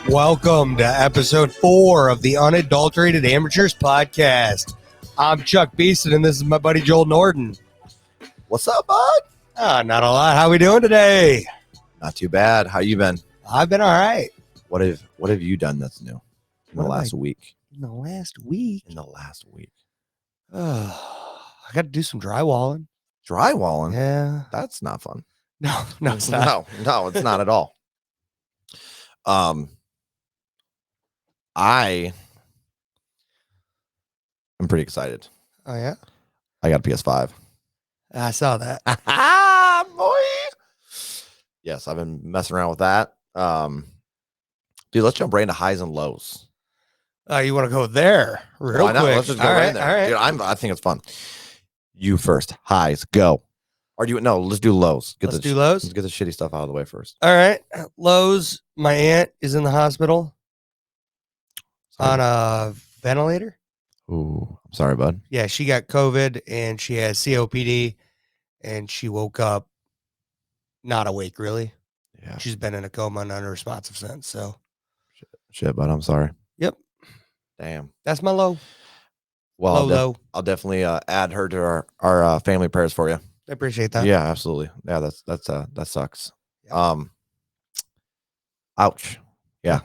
Welcome to episode 4 of the Unadulterated Amateurs podcast. I'm Chuck Beeson, and this is my buddy Joel Norton. What's up, bud? Not a lot. How we doing today? Not too bad. How you been? I've been all right. What have you done that's new in the last week? In the last week? In the last week. I got to do some drywalling. Drywalling? Yeah. That's not fun. No, it's not. No, it's not at all. I am pretty excited. Oh, yeah? I got a PS5. I saw that. Boy. Yes, I've been messing around with that. Dude, let's jump right into highs and lows. You want to go there real Why not? quick? Let's just go right in there. All right. Dude, I think it's fun. You first. Highs, go. Or do you no? Let's do lows. Let's do lows. Let's get the shitty stuff out of the way first. All right. Lows. My aunt is in the hospital on a ventilator. Ooh, I'm sorry, bud. Yeah, she got COVID and she has COPD, and she woke up not awake, really. Yeah. She's been in a coma and unresponsive since. So Shit, bud. I'm sorry. Yep. Damn. That's my low. Well, low. I'll definitely add her to our family prayers for you. I appreciate that. Yeah, absolutely. Yeah, that sucks. Yeah. Ouch. Yeah.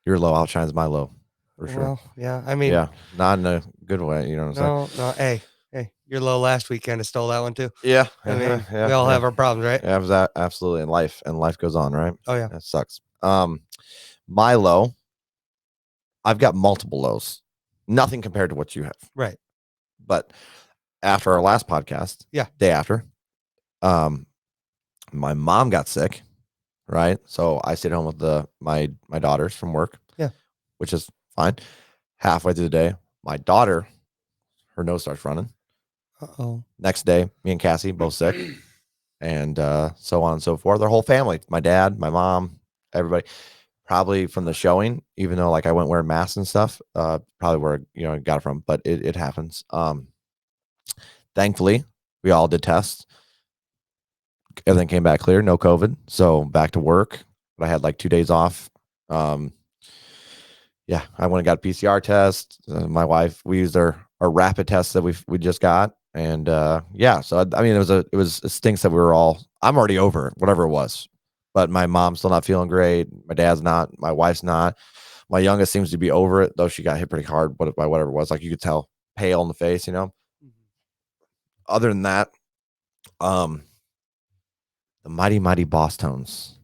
Your low outshines my low. For sure. Well, yeah. I mean, yeah, not in a good way. You know what I'm saying? No. Hey, your low last week kind of stole that one too. Yeah. I mean, we all have our problems, right? Yeah, absolutely. And life goes on, right? Oh yeah. That sucks. My low, I've got multiple lows. Nothing compared to what you have. Right. But after our last podcast, day after, my mom got sick, right? So I stayed home with my daughters from work. Yeah. Which is fine. Halfway through the day, my daughter, her nose starts running. Uh-oh. Next day, me and Cassie both sick. And so on and so forth. Our whole family, my dad, my mom, everybody, probably from the showing, even though like I went wearing masks and stuff, probably where I got it from, but it happens. Thankfully, we all did tests. Everything came back clear, no COVID. So back to work. But I had like 2 days off. Yeah, I went and got a PCR test. My wife, we used our rapid test that we just got. And yeah, so I mean, it stinks that I'm already over it, whatever it was. But my mom's still not feeling great. My dad's not. My wife's not. My youngest seems to be over it, though she got hit pretty hard by whatever it was. Like you could tell, pale in the face, Other than that, the Mighty Mighty Boss Tones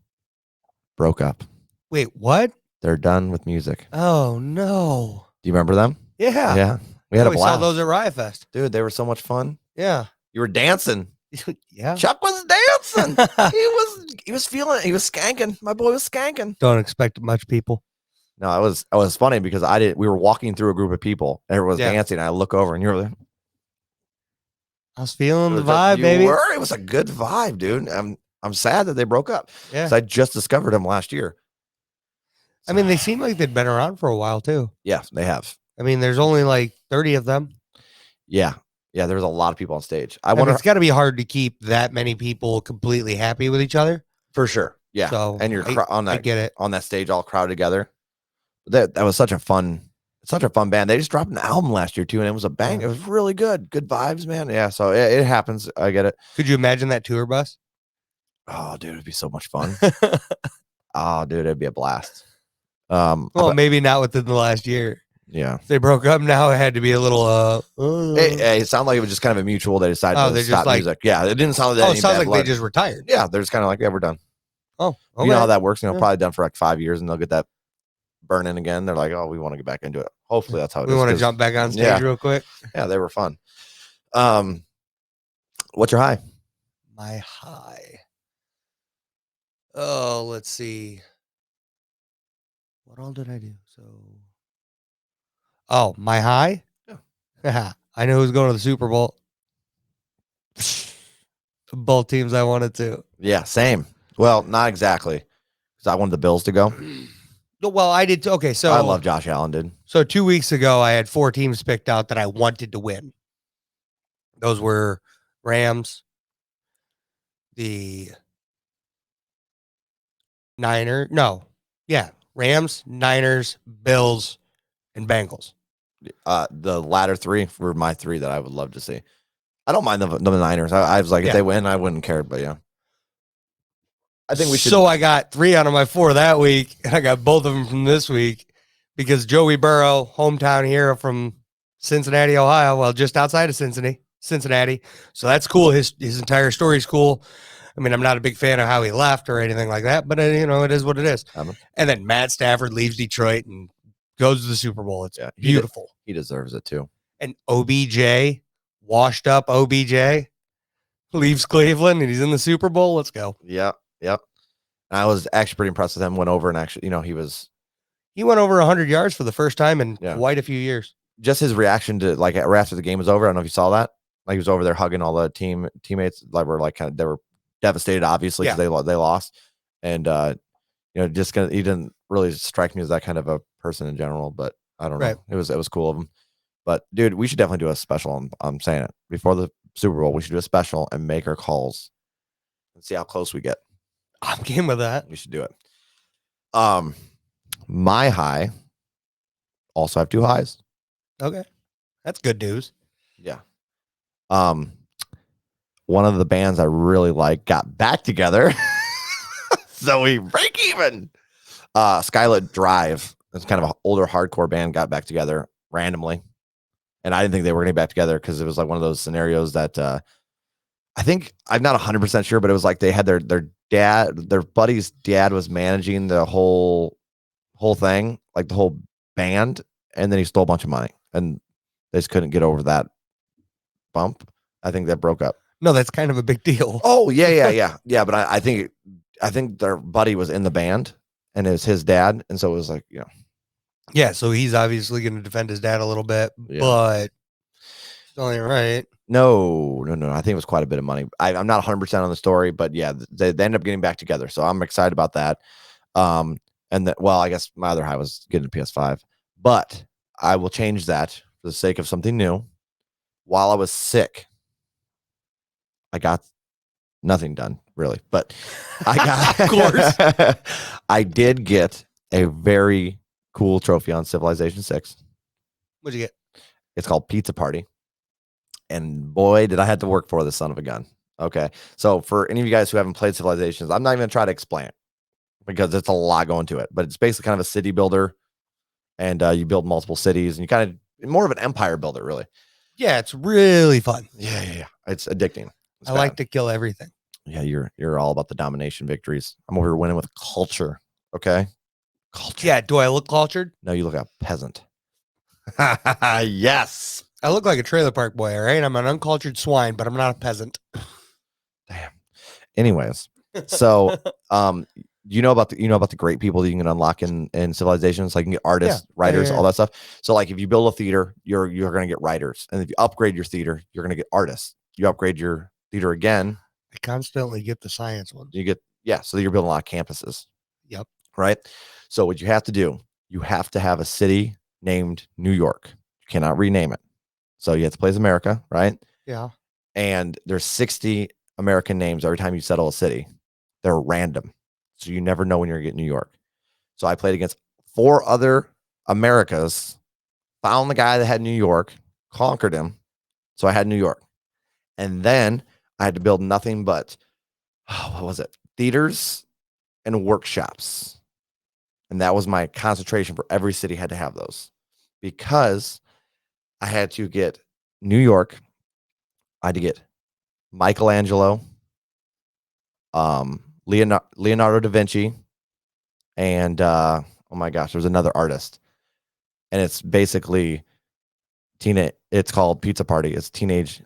broke up. Wait, what? They're done with music. Oh no! Do you remember them? Yeah. Yeah. We had a blast. Saw those at Riot Fest. Dude, they were so much fun. Yeah. You were dancing. Yeah. Chuck was dancing. he was feeling it. He was skanking. My boy was skanking. Don't expect much, people. No, it was funny because we were walking through a group of people. Everyone was dancing. And I look over and you're like, I was feeling the vibe, baby. It was a good vibe, dude. I'm sad that they broke up. Yeah. I just discovered them last year. I mean, they seem like they'd been around for a while too. Yeah, they have. I mean, there's only like 30 of them. Yeah. Yeah, there was a lot of people on stage. I wonder, it's got to be hard to keep that many people completely happy with each other. For sure. Yeah. So and you're I get it. On that stage all crowded together. That was such a fun band. They just dropped an album last year too, and it was a bang. It was really good. Good vibes, man. Yeah. So it happens. I get it. Could you imagine that tour bus? Oh, dude, it'd be so much fun. Oh, dude, it'd be a blast. Well, maybe not within the last year. Yeah. If they broke up now, it had to be a little it sounded like it was just kind of a mutual. They decided to stop music. Yeah, it didn't sound like that. Oh, it sounds like they just retired. Yeah, they're just kind of like, yeah, we're done. Oh, okay. You know how that works. Probably done for like 5 years, and they'll get that burning again. They're like, oh, we want to get back into it. Hopefully, that's how it is. We want to jump back on stage real quick. Yeah, they were fun. What's your high? My high. Oh, let's see. What all did I do? My high? Yeah. I know who's going to the Super Bowl. Both teams I wanted to. Yeah, same. Well, not exactly. Because I wanted the Bills to go. Well, I did. Okay, so I love Josh Allen, dude. So 2 weeks ago, I had 4 teams picked out that I wanted to win. Those were Rams, the Rams, Niners, Bills, and Bengals. The latter three were my three that I would love to see. I don't mind the Niners. I was like, if they win, I wouldn't care. But yeah, I think we should. So I got 3 out of my 4 that week, and I got both of them from this week because Joey Burrow, hometown hero from Cincinnati, Ohio, well, just outside of Cincinnati. So that's cool. His entire story is cool. I mean, I'm not a big fan of how he left or anything like that, but it is what it is. And then Matt Stafford leaves Detroit and goes to the Super Bowl. It's beautiful. He deserves it too. And OBJ, washed up OBJ, leaves Cleveland and he's in the Super Bowl. Let's go. Yep. And I was actually pretty impressed with him. Went over and actually, he went over 100 yards for the first time in quite a few years. Just his reaction to like right after the game was over. I don't know if you saw that. Like he was over there hugging all the teammates. Like were like they were devastated, obviously, because they lost. And he didn't really strike me as that kind of a person in general. But I don't know. It was cool of him. But dude, we should definitely do a special. I'm saying it before the Super Bowl. We should do a special and make our calls and see how close we get. I'm game with that. We should do it. My high. Also have 2 highs. Okay, that's good news. Yeah. One of the bands I really like got back together, so we break even. Skylit Drive. It's kind of an older hardcore band got back together randomly. And I didn't think they were going to get back together because it was like one of those scenarios that I think I'm not 100% sure, but it was like they had their buddy's dad was managing the whole thing, like the whole band, and then he stole a bunch of money, and they just couldn't get over that bump. I think that broke up. No, that's kind of a big deal. Oh yeah. But I think their buddy was in the band, and it was his dad, and so it was like Yeah, so he's obviously going to defend his dad a little bit, but still ain't right. No. I think it was quite a bit of money. I'm not 100% on the story, but yeah, they ended up getting back together. So I'm excited about that. And I guess my other high was getting a PS5, but I will change that for the sake of something new. While I was sick, I got nothing done really, but I got, of course, I did get a very cool trophy on Civilization 6. What'd you get? It's called Pizza Party. And boy, did I have to work for this son of a gun. Okay. So for any of you guys who haven't played Civilizations, I'm not even going to try to explain it because it's a lot going to it, but it's basically kind of a city builder, and you build multiple cities, and you kind of more of an empire builder, really. Yeah. It's really fun. Yeah. It's addicting. I like to kill everything. Yeah. You're all about the domination victories. I'm over here winning with culture. Okay. Culture. Yeah. Do I look cultured? No, you look like a peasant. Yes. I look like a trailer park boy, all right? I'm an uncultured swine, but I'm not a peasant. Damn. Anyways, so you know about the great people that you can unlock in Civilizations, like you can get artists, writers, all that stuff. So like if you build a theater, you're going to get writers, and if you upgrade your theater, you're going to get artists. You upgrade your theater again, I constantly get the science ones. you get so you're building a lot of campuses. Yep. Right. So what you have to do, you have to have a city named New York. You cannot rename it. So you have to play as America, right? Yeah. And there's 60 American names every time you settle a city. They're random. So you never know when you're going to get New York. So I played against 4 other Americas, found the guy that had New York, conquered him. So I had New York. And then I had to build nothing but, what was it? Theaters and workshops. And that was my concentration for every city. Had to have those because I had to get New York. I had to get Michelangelo, Leonardo da Vinci, and oh my gosh, there's another artist, and it's basically it's called Pizza Party. It's teenage.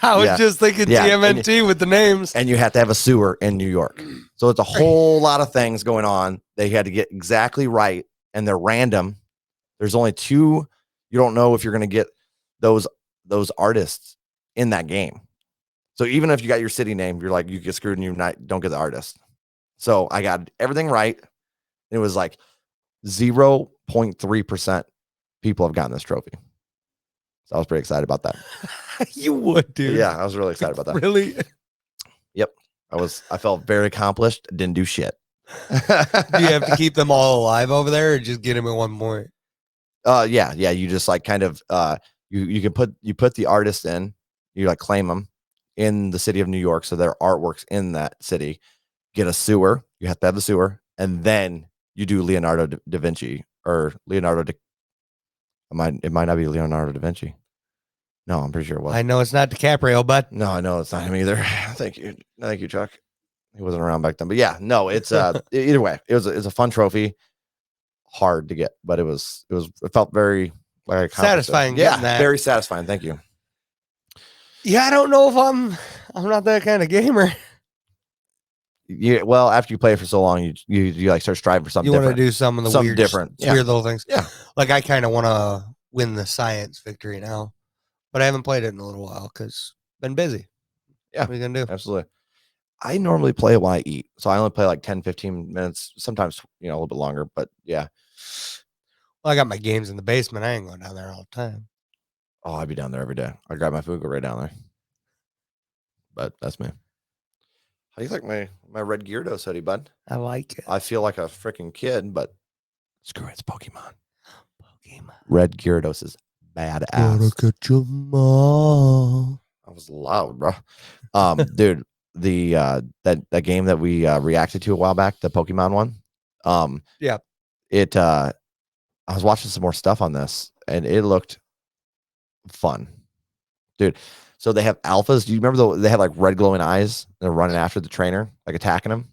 I was just thinking TMNT with the names. And you have to have a sewer in New York. So it's a whole lot of things going on. They had to get exactly right, and they're random. There's only 2. You don't know if you're going to get those artists in that game. So even if you got your city name, you're like, you get screwed and you don't get the artist. So I got everything right. It was like 0.3% people have gotten this trophy. So I was pretty excited about that. You would, dude. Yeah, I was really excited about that. Really? Yep. I felt very accomplished. Didn't do shit. Do you have to keep them all alive over there, or just get them at one point? Yeah. You just like kind of you can put the artist in, you like claim them in the city of New York, so their artwork's in that city. Get a sewer. You have to have the sewer, and then you do Leonardo da Vinci or Leonardo. It might not be Leonardo da Vinci. No, I'm pretty sure it was. I know it's not DiCaprio, but No, I know it's not him either. Thank you, Chuck. He wasn't around back then, but yeah, no, it's either way, it's a fun trophy. Hard to get, but it felt very like satisfying. Yeah, Getting that. very satisfying. Thank you. Yeah, I don't know if I'm not that kind of gamer. Yeah, well, after you play it for so long, you like start striving for something. You want to do some of the something weird, different, weird little things. Yeah, like I kind of want to win the science victory now, but I haven't played it in a little while because been busy. Yeah, what are you gonna do? Absolutely. I normally play it while I eat, so I only play like 10, 15 minutes, sometimes a little bit longer. But yeah, well, I got my games in the basement. I ain't going down there all the time. Oh, I'd be down there every day. I grab my food, go right down there. But that's me. How do you like my red Gyarados hoodie, bud? I like it. I feel like a freaking kid, but screw it, it's Pokemon. Red Gyarados is badass. Gotta catch 'em all. That was loud, bro. Dude, the that game that we reacted to a while back, the Pokemon one. Yeah. It I was watching some more stuff on this, and it looked fun, dude. So they have alphas. Do you remember they had like red glowing eyes? And they're running after the trainer, like attacking him.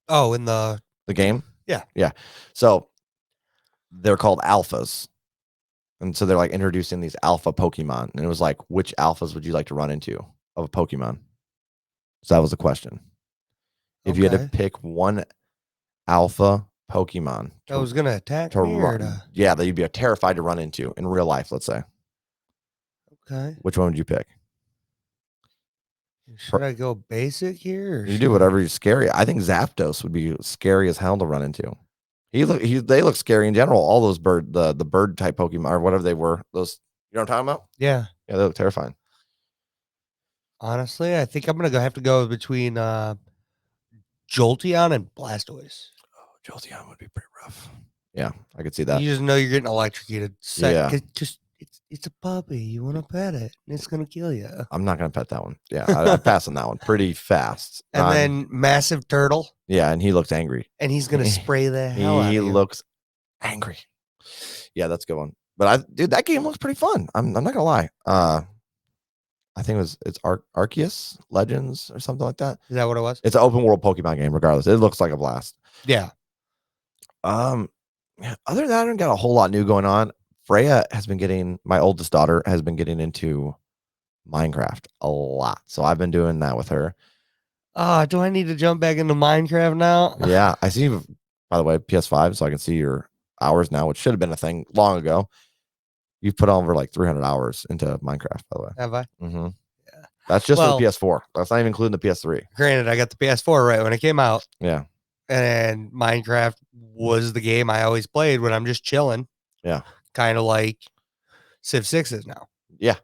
Oh, in the game? Yeah. So they're called alphas. And so they're like introducing these alpha Pokemon. And it was like, which alphas would you like to run into of a Pokemon? So that was the question. If you had to pick one alpha Pokemon that was gonna attack to me, run, yeah, that you'd be terrified to run into in real life, let's say. Okay. Which one would you pick? Should I go basic here? Or you do whatever is scary. I think Zapdos would be scary as hell to run into. They look scary in general. All those the bird type Pokemon or whatever they were. Those, you know what I'm talking about? Yeah. Yeah, they look terrifying. Honestly, I think I'm gonna have to go between Jolteon and Blastoise. Oh, Jolteon would be pretty rough. Yeah, I could see that. You just know you're getting electrocuted. Yeah. Just it's a puppy. You want to pet it, and it's gonna kill you. I'm not gonna pet that one. Yeah, I'd pass on that one pretty fast. And then Massive Turtle. Yeah, and he looks angry. And he's gonna spray the hell out of you. He looks angry. Yeah, that's a good one. But dude, that game looks pretty fun. I'm not gonna lie. I think it's Arceus Legends or something like that. Is that what it was? It's an open world Pokemon game. Regardless, it looks like a blast. Yeah. Other than that, I don't got a whole lot new going on. Freya has been getting, my oldest daughter has been getting into Minecraft a lot. So I've been doing that with her. Do I need to jump back into Minecraft now? Yeah. I see you, by the way, PS5, so I can see your hours now, which should have been a thing long ago. You've put over like 300 hours into Minecraft, by the way. Have I? Mm-hmm. Yeah. That's just for the PS4. That's not even including the PS3. Granted, I got the PS4 right when it came out. Yeah. And Minecraft was the game I always played when I'm just chilling. Yeah. Kind of like Civ 6 is now. Yeah.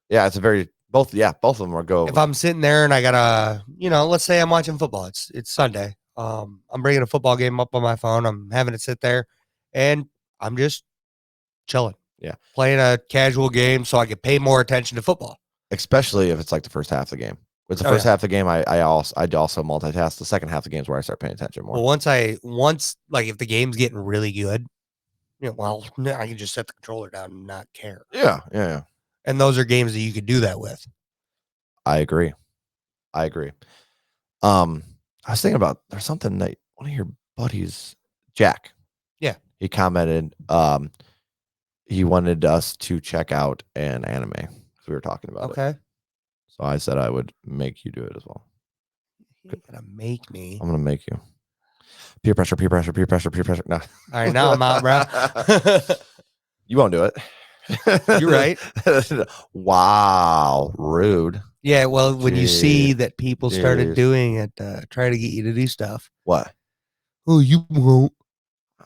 It's a very both of them are go. If I'm sitting there and I gotta, let's say I'm watching football. It's Sunday. I'm bringing a football game up on my phone. I'm having it sit there, and I'm just chilling. Yeah, playing a casual game so I can pay more attention to football. Especially if it's like the first half of the game. With the first half of the game, I also multitask. The second half of the game is where I start paying attention more. Well, once like if the game's getting really good, I can just set the controller down and not care. Yeah. And those are games that you could do that with. I agree. I was thinking about there's something that one of your buddies, Jack. Yeah. He commented he wanted us to check out an anime because we were talking about it. Okay. So I said I would make you do it as well. You're gonna make me. I'm gonna make you. Peer pressure. No. All right, now I'm out, bro. You won't do it. You're right. Wow, rude. Yeah, well, when you see that people started doing it, try to get you to do stuff. What? Oh, you won't.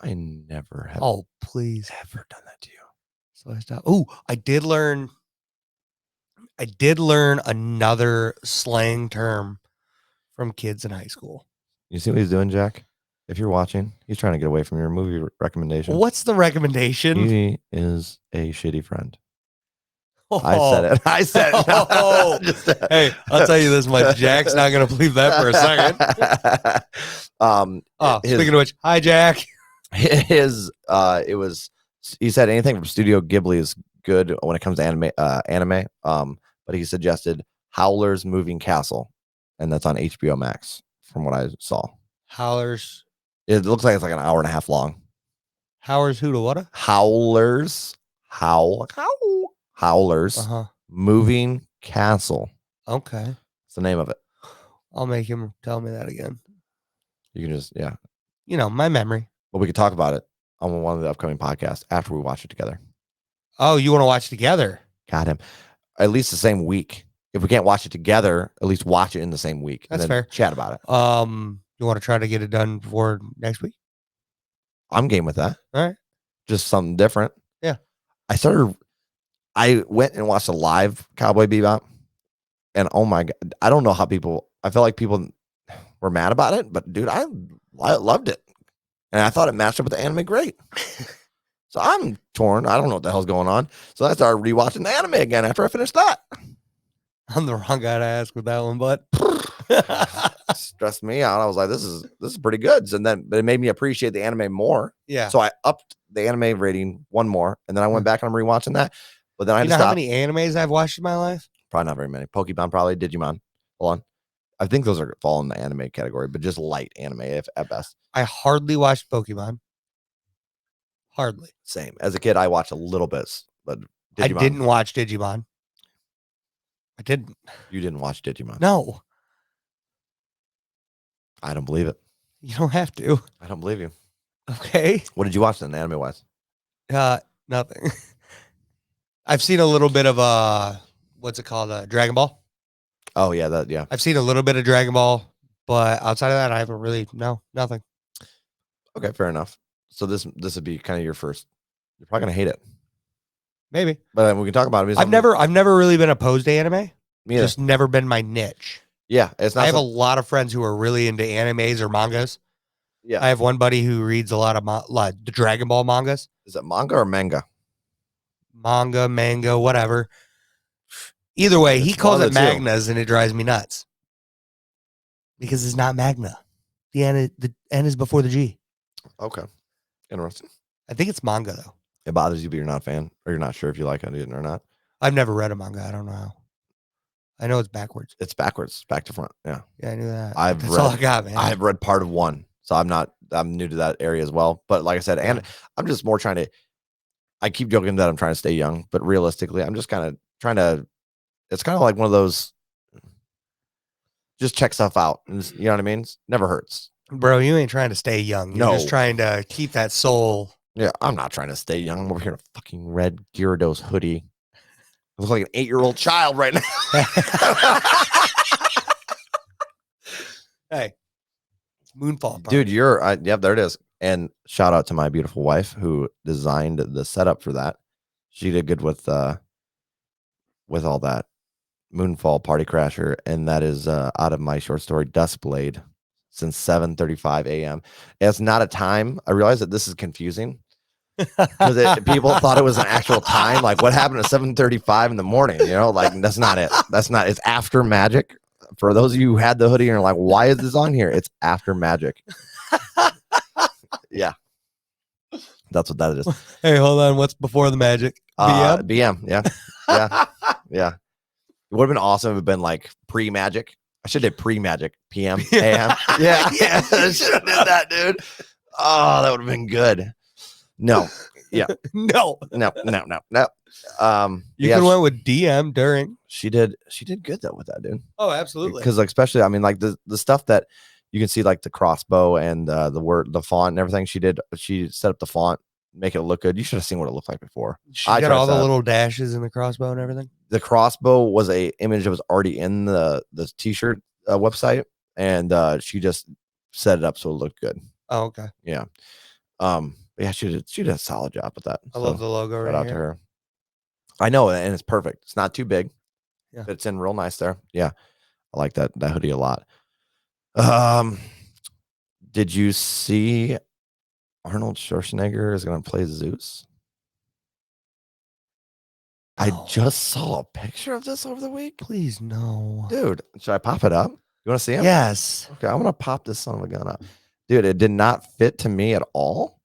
I never have. Oh, please. Ever done that to you? So I stopped. Oh, I did learn another slang term from kids in high school. You see what he's doing, Jack? If you're watching, he's trying to get away from your movie recommendation. What's the recommendation? He is a shitty friend. Oh. I said it. I said it. Oh. Hey, I'll tell you this much. Jack's not going to believe that for a second. Speaking of which, hi, Jack. It was, he said anything from Studio Ghibli is good when it comes to anime. But he suggested Howler's Moving Castle, and that's on HBO Max from what I saw. Howlers. It looks like it's like an hour and a half long. Howlers who to what? Howler's Moving Castle. Okay. That's the name of it. I'll make him tell me that again. You can just, yeah. My memory. But we could talk about it on one of the upcoming podcasts after we watch it together. Oh, you want to watch together? Got him. At least the same week. If we can't watch it together, at least watch it in the same week. That's and then fair. Chat about it. You want to try to get it done before next week? I'm game with that. All right. Just something different. Yeah. I went and watched a live Cowboy Bebop, and oh my God, I don't know how I felt like people were mad about it, but dude, I loved it. And I thought it matched up with the anime great. So I'm torn. I don't know what the hell's going on. So I started rewatching the anime again after I finished that. I'm the wrong guy to ask with that one, but stressed me out. I was like, this is pretty good. And then but it made me appreciate the anime more. Yeah. So I upped the anime rating one more, and then I went back and I'm rewatching that. But then I had to stop. stop. How many animes I've watched in my life? Probably not very many. Pokemon, probably. Digimon. Hold on. I think those are fall in the anime category, but just light anime at best. I hardly watched Pokemon. Hardly. Same. As a kid, I watched a little bit, but Digimon. I didn't watch Digimon. I didn't. You didn't watch Digimon? No. I don't believe it. You don't have to. I don't believe you. Okay. What did you watch then, anime wise? Nothing. I've seen a little bit of what's it called? Dragon Ball. Oh yeah, yeah. I've seen a little bit of Dragon Ball, but outside of that, I haven't really nothing. Okay, fair enough. So this would be kind of your first. You're probably gonna hate it. Maybe. But we can talk about it. I've never really been opposed to anime. Me either. Just never been my niche. Yeah, it's not. I have a lot of friends who are really into animes or mangas. Yeah, I have one buddy who reads a lot of the Dragon Ball mangas. Is it manga or manga? Manga, whatever. Either way, he calls it Magnas, and it drives me nuts because it's not Magna. The N is before the G. Okay, interesting. I think it's manga though. It bothers you, but you're not a fan, or you're not sure if you like it or not. I've never read a manga. I don't know how. I know it's backwards. It's backwards, back to front. Yeah, I knew that. That's all I got, man. I've read part of one, so I'm new to that area as well. But like I said, and I'm just more trying to. I keep joking that I'm trying to stay young, but realistically, I'm just kind of trying to. It's kind of like one of those. Just check stuff out, and you know what I mean. Never hurts, bro. You ain't trying to stay young. You're just trying to keep that soul. Yeah, I'm not trying to stay young. I'm over here in a fucking red Gyarados hoodie. I look like an 8-year-old child right now. Hey, Moonfall, party. Dude, yep, there it is. And shout out to my beautiful wife who designed the setup for that. She did good with all that. Moonfall Party Crasher, and that is out of my short story Duskblade since 7:35 a.m. It's not a time. I realize that this is confusing because people thought it was an actual time. Like, what happened at 7:35 in the morning? You know, like that's not it. It's after magic. For those of you who had the hoodie and are like, why is this on here? It's after magic. Yeah, that's what that is. Hey, hold on. What's before the magic? BM. BM. Yeah. It would have been awesome if it had been like pre-magic. I should have did pre-magic. PM. AM. Yeah. I should have did that, dude. Oh, that would have been good. No. Yeah. No. You could have went with DM during. She did good though with that, dude. Oh, absolutely. Because like, especially, I mean, like the stuff that you can see, like the crossbow and the font and everything. She set up the font, make it look good. You should have seen what it looked like before. She got all the little dashes in the crossbow and everything. The crossbow was a image that was already in the t-shirt website, and she just set it up so it looked good. Oh, okay. Yeah. Yeah, she did a solid job with that. I love the logo right out here. to her. I know, and it's perfect. It's not too big. Yeah. It's in real nice there. Yeah. I like that hoodie a lot. Did you see Arnold Schwarzenegger is going to play Zeus? I No. just saw a picture of this over the week. Please no. Dude, should I pop it up? You want to see him? Yes. Okay, I'm going to pop this son of a gun up. Dude, it did not fit to me at all.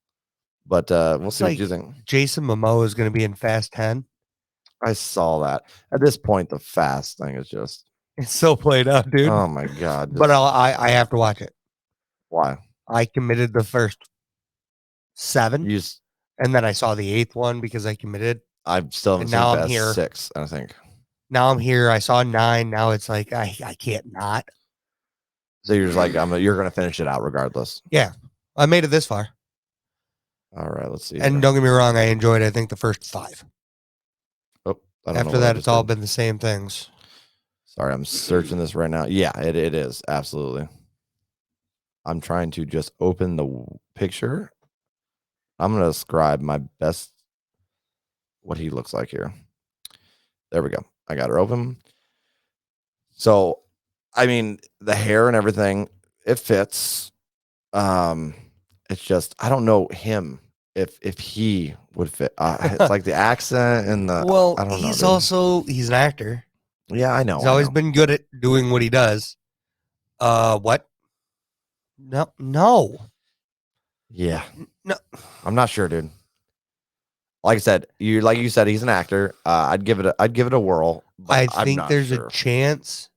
But we'll It's see what like you think. Jason Momoa is going to be in Fast 10. I saw that. At this point, the fast thing is just, It's so played out, dude. oh my God. But I have to watch it. Why? I committed the first 7, You just, and then I saw the 8th one because I committed. I still haven't And seen now I'm past here. 6, I think. Now I'm here. I saw 9. Now it's like I can't not. So you're just like, you're going to finish it out regardless. Yeah, I made it this far. All right, let's see. And here. don't get me wrong, I enjoyed, I think, the first 5. Oh, I don't know After what I that, just it's all did. been the same things. Sorry, I'm searching this right now. Yeah, it is. Absolutely. I'm trying to just open the picture. I'm going to describe my best what he looks like here. There we go. I got her open. So, I mean, the hair and everything, it fits. It's just I don't know him if he would fit. It's like the accent and the Well, I don't know. he's Dude. he's an actor. Yeah, I know. He's always I know. been good at doing what he does. What? No. Yeah, No. I'm not sure, dude. Like you said, he's an actor. I'd give it a whirl. But I I'm think not there's sure. a chance.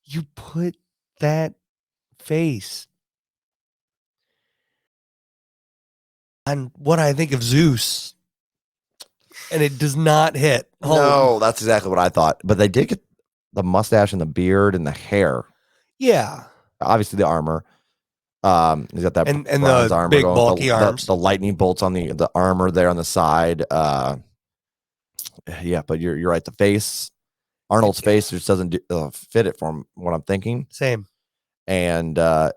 You put that face on what I think of Zeus, and it does not hit home. No, that's exactly what I thought. But they did get the mustache and the beard and the hair. Yeah. Obviously, the armor. He's got that And bronze the armor big going, bulky the arms. the lightning bolts on the armor there on the side. Yeah, but you're right. The face, Arnold's face, just doesn't fit it from what I'm thinking. Same. And I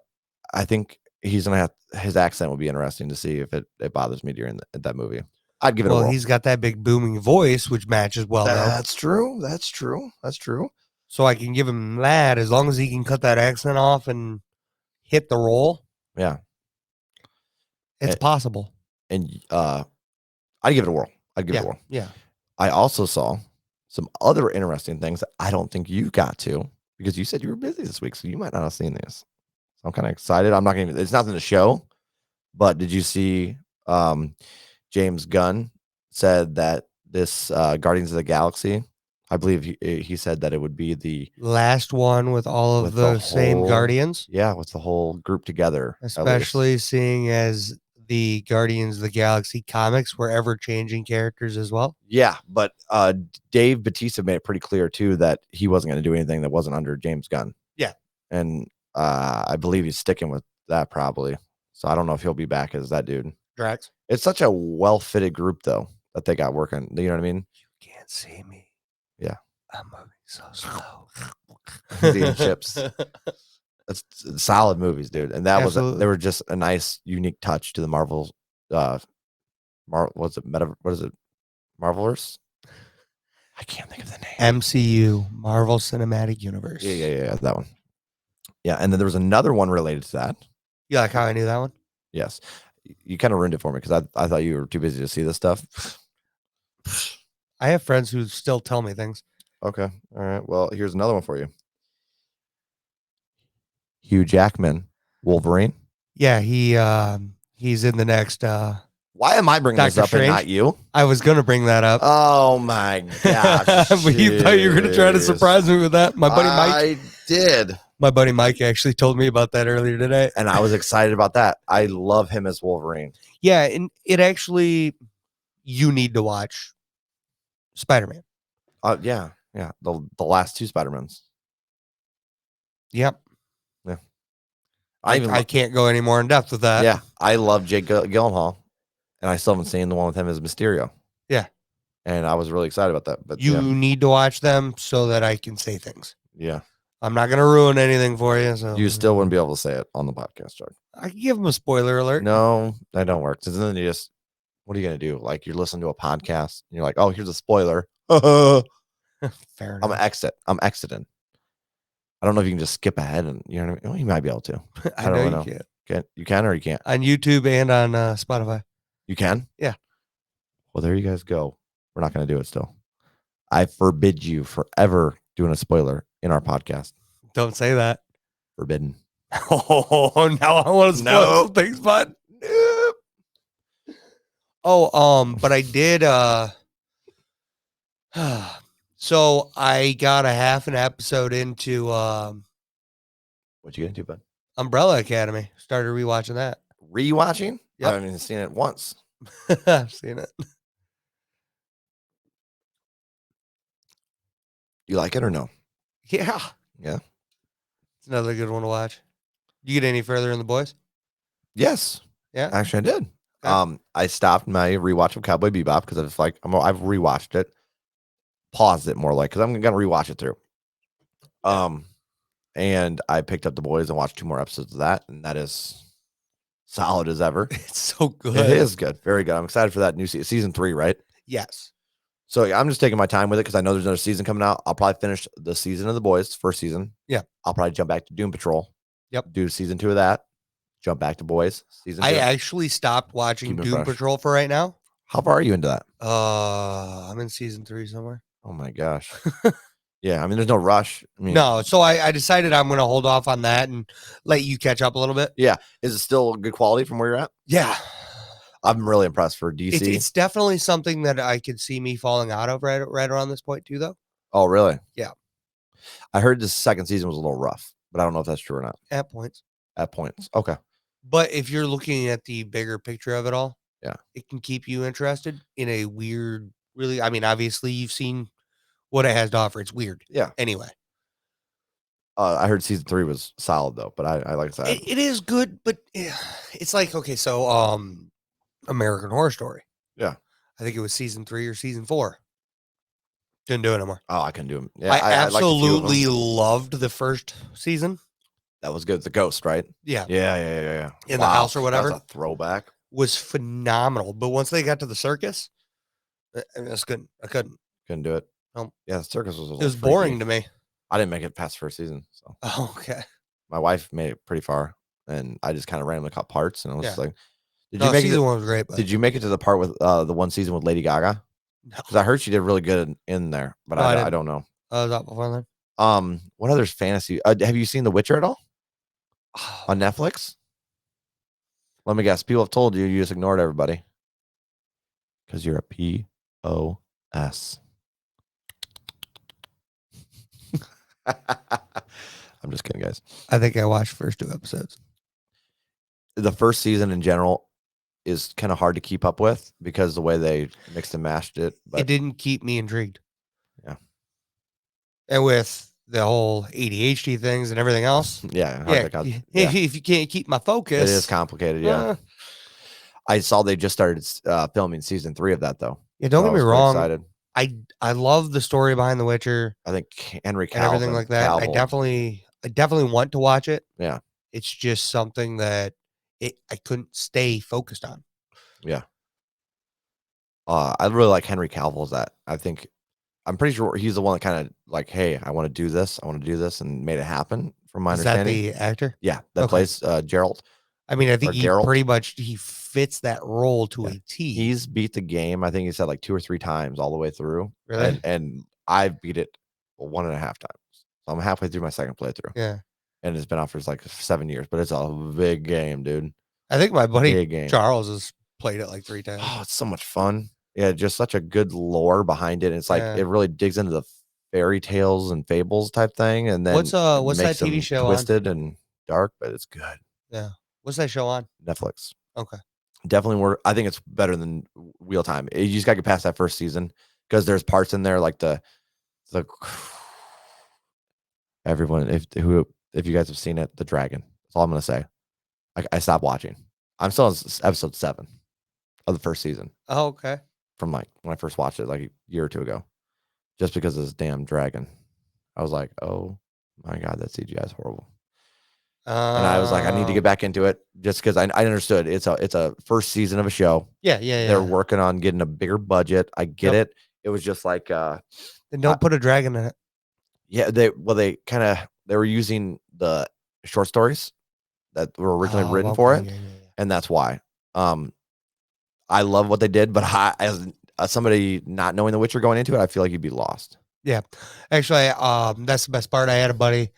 think he's gonna have his accent will be interesting to see if it bothers me during that movie. I'd give it a whirl. He's got that big booming voice, which matches well. That's true. That's true. That's true. So I can give him that as long as he can cut that accent off and hit the role. Yeah, It's possible. and I'd give it a whirl. I'd give it a whirl. Yeah. I also saw some other interesting things that I don't think you got to because you said you were busy this week, so you might not have seen these. So I'm kind of excited. I'm not going to. It's nothing to show, but did you see? James Gunn said that this Guardians of the Galaxy, I believe he said that it would be the last one with all of the same Guardians. Yeah, with the whole group together. Especially seeing as the Guardians of the Galaxy comics were ever changing characters as well. Yeah, but Dave Bautista made it pretty clear too that he wasn't going to do anything that wasn't under James Gunn. Yeah. And I believe he's sticking with that probably. So I don't know if he'll be back as that dude. Drax. It's such a well-fitted group though that they got working. You know what I mean? You can't see me. Yeah. I'm moving so slow. He's eating chips. That's solid movies, dude. And that they were just a nice, unique touch to the Marvel. What's it? What is it? Marvelverse? I can't think of the name. MCU, Marvel Cinematic Universe. Yeah, that one. Yeah, and then there was another one related to that. You like how I knew that one? Yes. You kind of ruined it for me because I thought you were too busy to see this stuff. I have friends who still tell me things. Okay. All right. Well, here's another one for you. Hugh Jackman, Wolverine. Yeah, he's in the next Why am I bringing Doctor this up Strange? and not you? I was gonna bring that up. Oh my gosh. But you thought you were gonna try to surprise me with that. My buddy Mike. I did. My buddy Mike actually told me about that earlier today. And I was excited about that. I love him as Wolverine. Yeah, and it actually, you need to watch Spider-Man. Yeah. The last 2 Spider-Mans. Yep. Yeah. I can't go any more in depth with that. Yeah. I love Jake Gyllenhaal. And I still haven't seen the one with him as Mysterio. Yeah. And I was really excited about that. But you need to watch them so that I can say things. Yeah. I'm not going to ruin anything for you. So you still wouldn't be able to say it on the podcast, Chuck. I can give them a spoiler alert. No, that don't work. Because then what are you going to do? Like you're listening to a podcast and you're like, oh, here's a spoiler. Fair enough. I'm exiting. I I don't know if you can just skip ahead, and you know what I mean? Well, you might be able to. I don't know really you know. can't. You can or you can't. On YouTube and on Spotify. You can? Yeah. Well, there you guys go. We're not going to do it still. I forbid you forever doing a spoiler in our podcast. Don't say that. Forbidden. Oh, now I want to spoil some things, bud. Nope. Oh, but I did. So I got a half an episode into What you get into, bud? Umbrella Academy. Started rewatching that. Rewatching? Yep. I haven't even seen it once. I've seen it. You like it or no? Yeah. Yeah. It's another good one to watch. You get any further in The Boys? Yes. Yeah. Actually, I did. Okay. I stopped my rewatch of Cowboy Bebop because I was like, I've rewatched it, paused it more like because I'm gonna rewatch it through. And I picked up The Boys and watched 2 more episodes of that, and that is solid as ever. It's so good. It is good, very good. I'm excited for that new season 3, right? Yes. So I'm just taking my time with it because I know there's another season coming out. I'll probably finish the season of The Boys, first season. Yeah. I'll probably jump back to Doom Patrol. Yep. Do season 2 of that. Jump back to Boys season 2. I actually stopped watching Doom Patrol for right now. How far are you into that? I'm in season 3 somewhere. Oh my gosh. Yeah, I mean, there's no rush. I mean, no, so I decided I'm going to hold off on that and let you catch up a little bit. Yeah, is it still good quality from where you're at? Yeah, I'm really impressed for DC. It's definitely something that I could see me falling out of right around this point too, though. Oh, really? Yeah. I heard the second season was a little rough, but I don't know if that's true or not. At points. At points, okay. But if you're looking at the bigger picture of it all, yeah, it can keep you interested in a weird. Really, I mean, obviously you've seen what it has to offer. It's weird. Yeah. Anyway. I heard season 3 was solid though, but I like that. It is good, but it's like, okay, so American Horror Story. Yeah. I think it was season 3 or season 4. Didn't do it anymore. Oh, I can do them. Yeah, I absolutely loved the first season. That was good. The ghost, right? Yeah. Yeah. In the house or whatever. That's a throwback. Was phenomenal. But once they got to the circus, I couldn't. Couldn't do it. Nope. Yeah, the circus was. It was boring to me. I didn't make it past first season. So. Oh, okay. My wife made it pretty far, and I just kind of randomly caught parts, and I was like, "Did you make season 1 was great?" But... Did you make it to the part with the one season with Lady Gaga? Because I heard she did really good in there, but I don't know. Was that before then? What other fantasy? Have you seen The Witcher at all on Netflix? Let me guess. People have told you. You just ignored everybody because you're a POS. I'm just kidding, guys. I think I watched the first 2 episodes. The first season in general is kind of hard to keep up with because the way they mixed and mashed it. But it didn't keep me intrigued. Yeah. And with the whole ADHD things and everything else. Yeah. If you can't keep my focus. It is complicated, yeah. I saw they just started filming season 3 of that, though. Yeah, don't get me wrong. Excited. I love the story behind The Witcher. I think Henry Cavill and everything like that. I definitely want to watch it. Yeah. It's just something that I couldn't stay focused on. Yeah. I really like Henry Cavill's that. I'm pretty sure he's the one that kind of like, hey, I want to do this. I want to do this and made it happen from my understanding. Is that the actor? Yeah. That plays Gerald. I mean, I think he fits that role to a T. He's beat the game. I think he said like 2 or 3 times all the way through. Really? And I've beat it 1.5 times. So I'm halfway through my second playthrough. Yeah. And it's been out for like 7 years, but it's a big game, dude. I think my buddy Charles has played it like 3 times. Oh, it's so much fun. Yeah, just such a good lore behind it. It's like it really digs into the fairy tales and fables type thing. And then what's that TV show twisted and dark, but it's good. Yeah. What's that show on? Netflix. Okay. Definitely I think it's better than Wheel Time. You just gotta get past that first season because there's parts in there like the everyone if you guys have seen it, the dragon. That's all I'm gonna say. I stopped watching. I'm still on episode 7 of the first season. Oh, okay. From like when I first watched it like a year or 2 ago, just because of this damn dragon. I was like, oh my God, that CGI is horrible. And I was like, I need to get back into it just because I understood it's a first season of a show. Yeah. They're working on getting a bigger budget. I get it. It was just like then don't put a dragon in it. Yeah, they kind of they were using the short stories that were originally written okay, for it, yeah. and that's why. I love what they did, but as somebody not knowing The Witcher going into it, I feel like you'd be lost. Yeah. Actually, that's the best part. I had a buddy.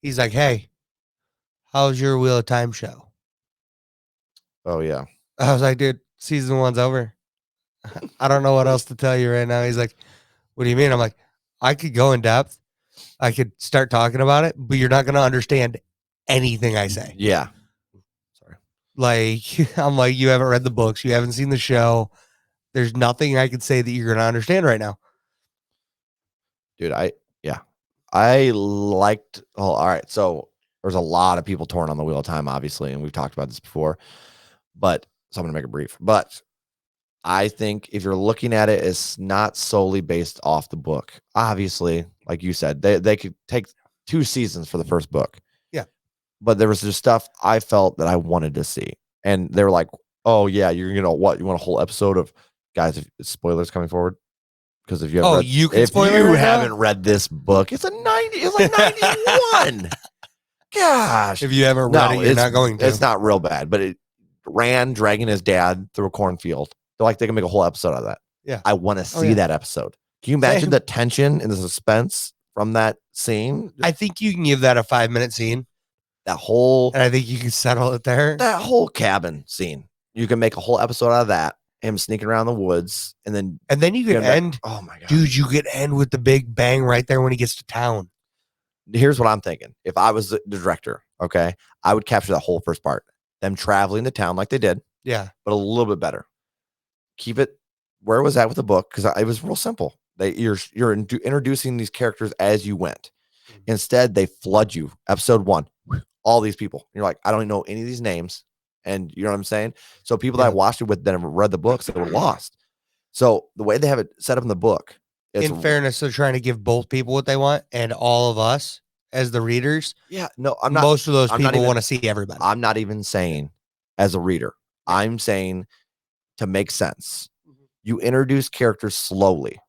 He's like, "Hey, how's your Wheel of Time show?" Oh yeah, I was like, "Dude, season 1's over. I don't know what else to tell you right now." He's like, "What do you mean?" I'm like, "I could go in depth. I could start talking about it, but you're not going to understand anything I say." yeah. Sorry, Like, I'm like, "You haven't read the books. You haven't seen the show. There's nothing I could say that you're going to understand right now." dude. I liked. Oh, all right. So there's a lot of people torn on the Wheel of Time, obviously, and we've talked about this before. But so I'm gonna make it brief. But I think if you're looking at it, it's not solely based off the book. Obviously, like you said, they could take 2 seasons for the first book. Yeah. But there was just stuff I felt that I wanted to see. And they were like, oh yeah, you're what? You want a whole episode of guys, if spoilers coming forward? Because if you haven't read, you can if spoil it you right haven't now? read this book, it's like 91. Gosh. If you haven't read No, it, you're not going to. it's not real bad, but it ran dragging his dad through a cornfield. They're like, they can make a whole episode out of that. Yeah. I want to see yeah. that episode. Can you imagine Same. the tension and the suspense from that scene? I think you can give that a 5-minute scene, That whole and I think you can settle it there. that whole cabin scene. You can make a whole episode out of that. Him sneaking around the woods, and then you can end. Oh my god, dude! You could end with the big bang right there when he gets to town. Here's what I'm thinking. If I was the director, okay, I would capture that whole first part. Them traveling to town like they did. Yeah. But a little bit better. Keep it where it was at with the book, because it was real simple. You're introducing these characters as you went. Instead, they flood you. Episode 1, all these people. You're like, I don't know any of these names. And you know what I'm saying? So people that watched it with that have read the books, they were lost. So the way they have it set up in the book, in fairness, they're trying to give both people what they want, and all of us as the readers. Yeah, no, I'm not. Most of those people want to see everybody. I'm not even saying as a reader. I'm saying to make sense. You introduce characters slowly,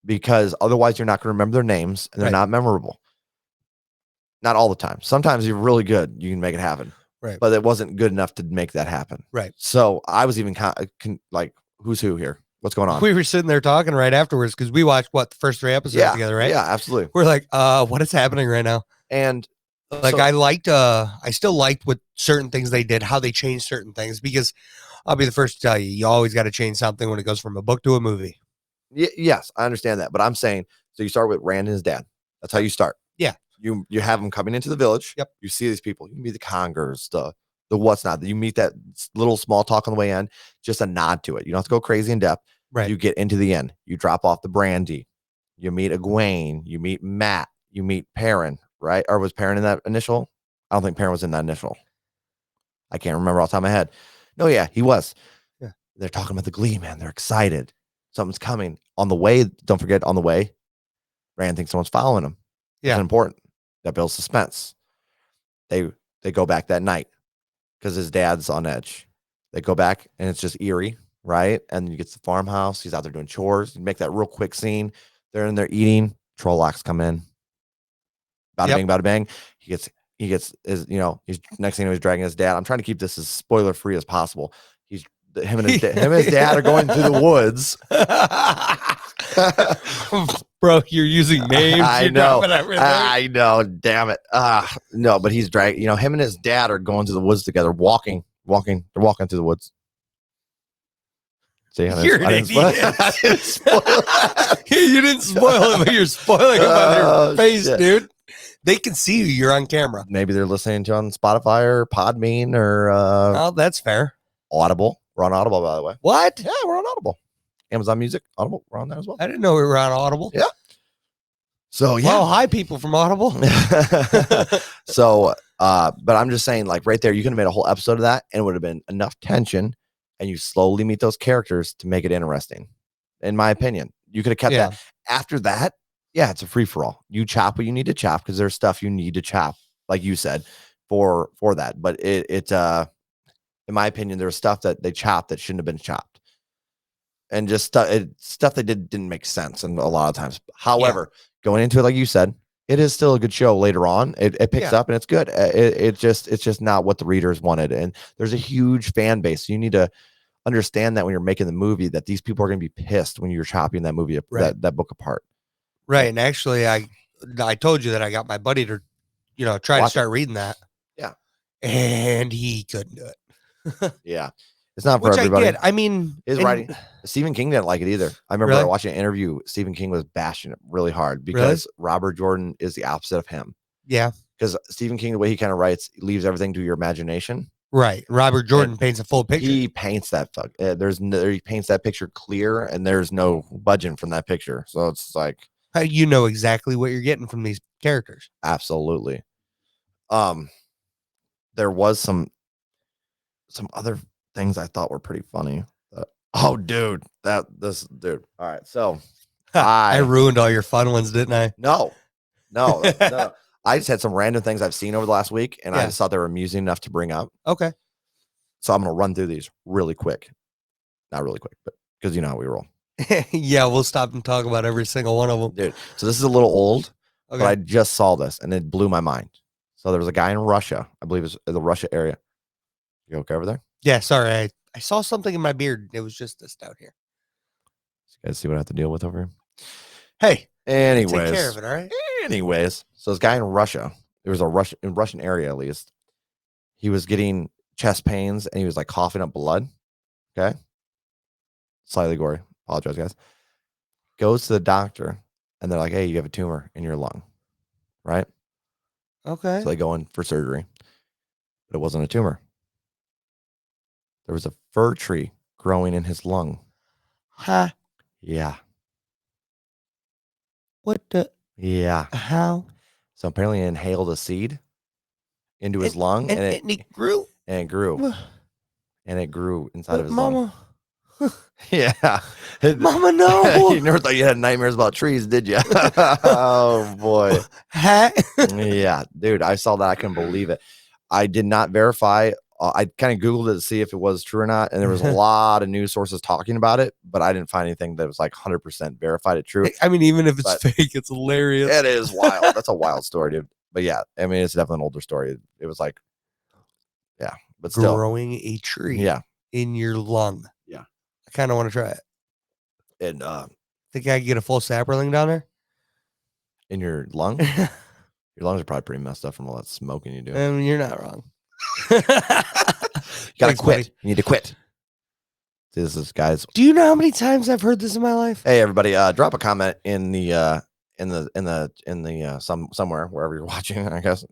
because otherwise you're not going to remember their names and they're not memorable. Not all the time. Sometimes you're really good. You can make it happen. Right. But it wasn't good enough to make that happen. Right. So I was even like, who's who here? What's going on? We were sitting there talking right afterwards because we watched the first 3 episodes together, right? Yeah, absolutely. We're like, what is happening right now? And like, I still liked what certain things they did, how they changed certain things, because I'll be the first to tell you, you always got to change something when it goes from a book to a movie. Yes, I understand that. But I'm saying, so you start with Rand and his dad. That's how you start. Yeah. You have them coming into the village. Yep. You see these people. You meet the Congers, the what's not. You meet that little small talk on the way in, just a nod to it. You don't have to go crazy in depth. Right. You get into the end. You drop off the brandy. You meet Egwene. You meet Matt. You meet Perrin, right? Or was Perrin in that initial? I don't think Perrin was in that initial. I can't remember off the top of my head. No, yeah, he was. Yeah. They're talking about the Glee, man. They're excited. Something's coming. On the way, don't forget, on the way, Rand thinks someone's following him. Yeah. It's important. That builds suspense. They go back that night because his dad's on edge. They go back and it's just eerie, right? And you get to the farmhouse. He's out there doing chores. You make that real quick scene. They're in there eating. Trollocs come in. Bada bang, bada bang. He gets his, he's next thing he's dragging his dad. I'm trying to keep this as spoiler free as possible. Him and his dad are going through the woods. Bro, you're using names. I know. Damn it. No, but he's dragging. Him and his dad are going to the woods together, walking. They're walking through the woods. See, you're an idiot. You didn't spoil it, but you're spoiling it by their face, dude. They can see you. You're on camera. Maybe they're listening to on Spotify or Podbean or. Oh, that's fair. Audible. We're on Audible, by the way. What? Yeah, we're on Audible. Amazon Music, Audible, we're on there as well. I didn't know we were on Audible. Yeah. So yeah. Well, hi people from Audible. So, but I'm just saying, like right there, you could have made a whole episode of that, and it would have been enough tension, and you slowly meet those characters to make it interesting. In my opinion, you could have kept that. After that, yeah, it's a free for all. You chop what you need to chop because there's stuff you need to chop, like you said, for that. But in my opinion, there was stuff that they chopped that shouldn't have been chopped. And just stuff they didn't make sense, and a lot of times. However, going into it, like you said, it is still a good show later on. It picks Yeah. up and it's good. It's just not what the readers wanted. And there's a huge fan base. So you need to understand that when you're making the movie, that these people are going to be pissed when you're chopping that movie, Right. that book apart. Right. And actually, I told you that I got my buddy to, try to start reading that. Yeah. And he couldn't do it. Yeah. It's not for Which everybody. I get. I mean, his writing. Stephen King didn't like it either. I remember Really? watching an interview. Stephen King was bashing it really hard because Robert Jordan is the opposite of him. Yeah. Because Stephen King, the way he kind of writes, leaves everything to your imagination. Right. Robert Jordan paints a full picture. He paints that he paints that picture clear, and there's no budging from that picture. So it's like you know exactly what you're getting from these characters. Absolutely. There was some other things I thought were pretty funny. Oh, dude, dude. All right, so I ruined all your fun ones, didn't I? No. I just had some random things I've seen over the last week, and I just thought they were amusing enough to bring up. Okay. So I'm going to run through these really quick. Not really quick, but because you know how we roll. Yeah, we'll stop and talk about every single one of them. Dude, so this is a little old, okay. But I just saw this, and it blew my mind. So there was a guy in Russia, I believe it's the Russia area. You okay over there? Yeah, sorry. I saw something in my beard. It was just this down here. You guys see what I have to deal with over here? Hey. Anyways. Take care of it, all right? Anyways, so this guy in Russia, there was a Russian area at least. He was getting chest pains and he was like coughing up blood. Okay. Slightly gory. Apologize, guys. Goes to the doctor and they're like, hey, you have a tumor in your lung. Right? Okay. So they go in for surgery. But it wasn't a tumor. There was a fir tree growing in his lung. Huh? Yeah. What the? Yeah. How? So apparently he inhaled a seed into his lung and it grew. And it grew. And it grew inside of his Mama. lung. Yeah. Mama, no. You never thought you had nightmares about trees, did you? Oh, boy. Yeah. Dude, I saw that. I couldn't believe it. I did not verify. I kind of Googled it to see if it was true or not. And there was a lot of news sources talking about it, but I didn't find anything that was like 100% verified it true. I mean, even if it's fake, it's hilarious. It is wild. That's a wild story, dude. But yeah, I mean, it's definitely an older story. It was like, yeah, but still. Growing a tree in your lung. Yeah. I kind of want to try it. And think I could get a full sapperling down there? In your lung? Your lungs are probably pretty messed up from all that smoking you do. I mean, you're not wrong. You gotta quit. Buddy. You need to quit. This is, guys. Do you know how many times I've heard this in my life? Hey, everybody! Drop a comment in the somewhere wherever you're watching. I guess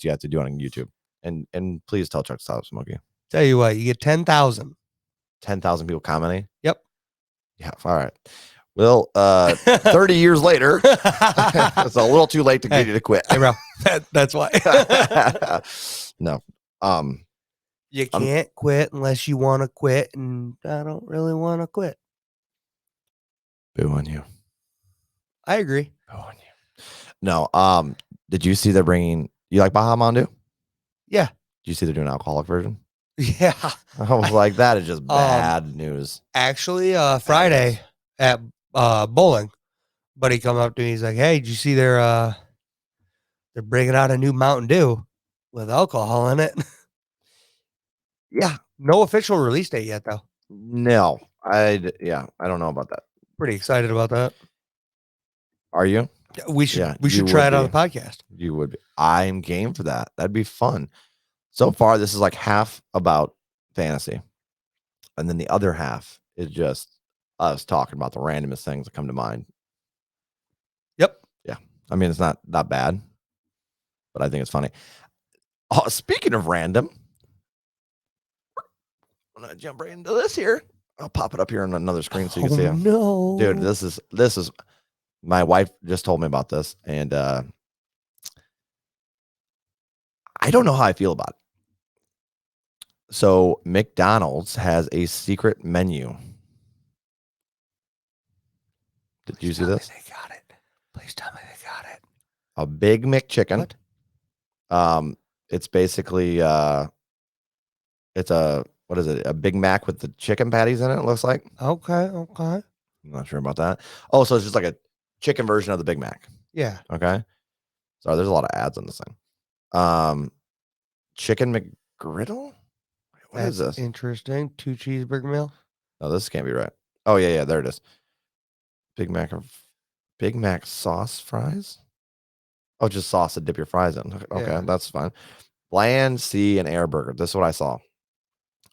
you have to do it on YouTube. And please tell Chuck to stop smoking. Tell you what, you get 10,000. 10,000 people commenting. Yep. Yeah. All right. Well, 30 years later, it's a little too late to get you to quit. Hey, bro, that's why. No. You can't quit unless you want to quit, and I don't really want to quit. Boo on you. I agree. Boo on you. No. Did you see they're bringing? You like Baja Mondu? Yeah. Did you see they're doing an alcoholic version? Yeah. I was like, that is just bad news. Actually, Friday at bowling, buddy come up to me. He's like, "Hey, did you see they're bringing out a new Mountain Dew with alcohol in it?" Yeah. No official release date yet, though. No. I don't know about that. Pretty excited about that. Are you? We should try it on the podcast. You would be. I'm game for that. That'd be fun. So far, this is like half about fantasy. And then the other half is just us talking about the randomest things that come to mind. Yep. Yeah. I mean, it's not that bad, but I think it's funny. Oh, speaking of random, I'm going to jump right into this here. I'll pop it up here on another screen so you can see it. No. Dude, this is my wife just told me about this, and I don't know how I feel about it. So McDonald's has a secret menu. Did you see this? They got it. Please tell me they got it. A Big McChicken. What? It's basically it's a what is it? A Big Mac with the chicken patties in it. It looks like. Okay. I'm not sure about that. Oh, so it's just like a chicken version of the Big Mac. Yeah. Okay. Sorry, there's a lot of ads on this thing. Chicken McGriddle. What is That's this? interesting. 2 cheeseburger meal. No, this can't be right. Oh yeah, there it is. Big Mac sauce fries. Oh, just sauce to dip your fries in. Okay, Yeah. that's fine. Bland sea and air burger. This is what I saw.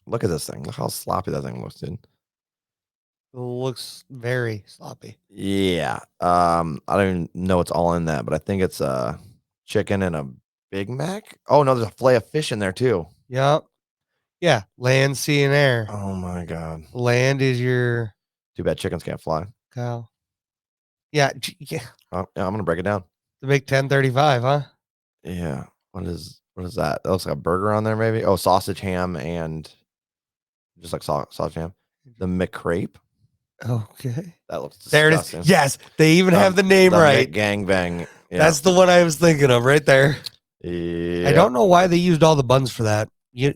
Look at this thing. Look how sloppy that thing looks, dude. It looks very sloppy. Yeah. I don't even know what's all in that, but I think it's chicken and a Big Mac. Oh no, there's a fillet of fish in there too. Yep. Yeah. Land, sea, and air. Oh my god. Land is your Too bad chickens can't fly. cow. Yeah. Yeah. Oh, yeah, I'm gonna break it down. The big 1035, huh? Yeah. What is that? That looks like a burger on there, maybe. Oh, sausage, ham, and just like sausage ham. The McCrape. Okay. That looks There disgusting. it is. Yes. They even have the name right. Gangbang. Yeah. That's the one I was thinking of right there. Yeah. I don't know why they used all the buns for that. You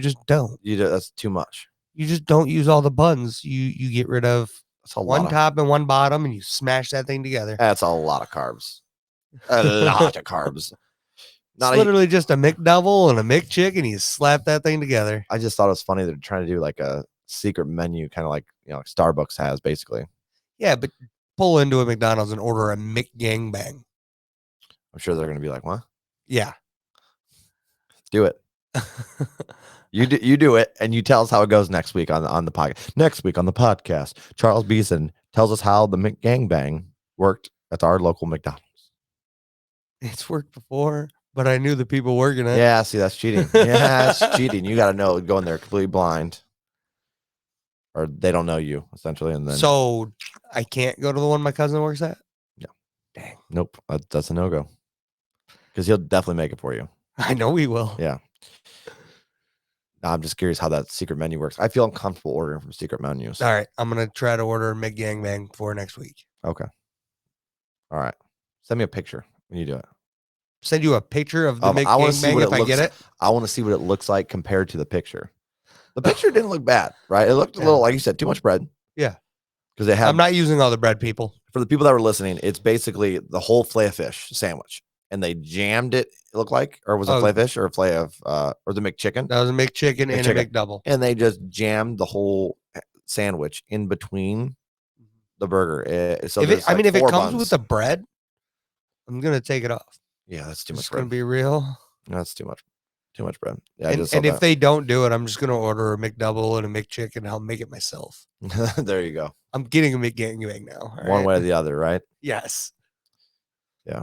just don't. That's too much. You just don't use all the buns. You get rid of That's a one lot top and one bottom, and you smash that thing together. That's a lot of carbs. A lot of carbs. It's literally just a McDouble and a McChicken. You slap that thing together. I just thought it was funny they're trying to do like a secret menu, kind of like like Starbucks has basically. Yeah, but pull into a McDonald's and order a McGangbang. I'm sure they're going to be like, "What? Yeah, Do it. You do it, and you tell us how it goes next week on the podcast. Next week on the podcast, Charles Beeson tells us how the McGangbang worked at our local McDonald's. it's worked before, but I knew the people working it. Yeah, see, that's cheating. Yeah, that's cheating. You got to know going there completely blind, or they don't know you essentially, and then So I can't go to the one my cousin works at. No. Dang. Nope, that's a no-go. Because he'll definitely make it for you. I know he will. Yeah. I'm just curious how that secret menu works. I feel uncomfortable ordering from secret menus. All right, I'm gonna try to order a McGangbang for next week. Okay. All right. Send me a picture when you do it. Send you a picture of the I want to see McGangbang what if I get it. I want to see what it looks like compared to the picture. The picture didn't look bad, right? It looked a little, like you said, too much bread. Yeah. Because they have. I'm not using all the bread, people. For the people that were listening, it's basically the whole fillet of fish sandwich, and they jammed it. It looked like, or was it fillet of fish or a fillet of, or the McChicken? That was a McChicken and a McDouble, and they just jammed the whole sandwich in between the burger. So if it comes buns. with the bread, I'm gonna take it off. Yeah, that's too much It's bread. gonna be real. That's too much. Too much bread. Yeah, and if they don't do it, I'm just gonna order a McDouble and a McChicken. And I'll make it myself. There you go. I'm getting a McGangbang now. One way or the other, right? Yes. Yeah.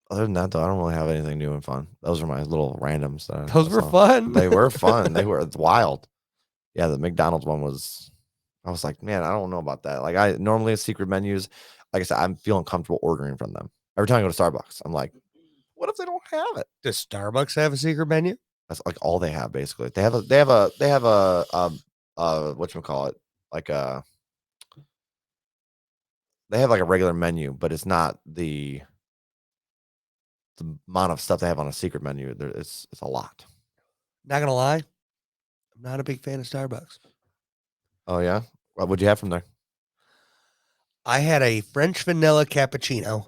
Other than that, though, I don't really have anything new and fun. Those are my little randoms. Those were fun. They were fun. They were wild. Yeah, the McDonald's one was. I was like, man, I don't know about that. Like, I normally secret menus. Like I said, I'm feeling comfortable ordering from them. Every time I go to Starbucks, I'm like, what if they don't have it? Does Starbucks have a secret menu? That's like all they have basically. They have a whatchamacallit, like they have like a regular menu, but it's not the amount of stuff they have on a secret menu. It's a lot. Not gonna lie, I'm not a big fan of Starbucks. Oh yeah? What would you have from there? I had a French vanilla cappuccino.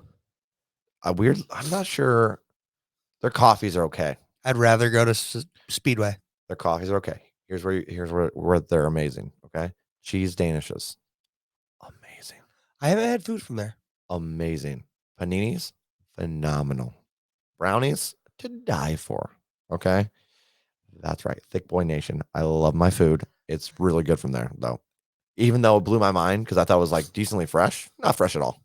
I'm not sure. Their coffees are okay. I'd rather go to Speedway. Their coffees are okay. Here's where they're amazing. Okay, cheese danishes, amazing. I haven't had food from there. Amazing. Paninis, phenomenal. Brownies to die for. Okay, that's right. Thick Boy Nation. I love my food. It's really good from there, though. Even though it blew my mind because I thought it was like decently fresh. Not fresh at all.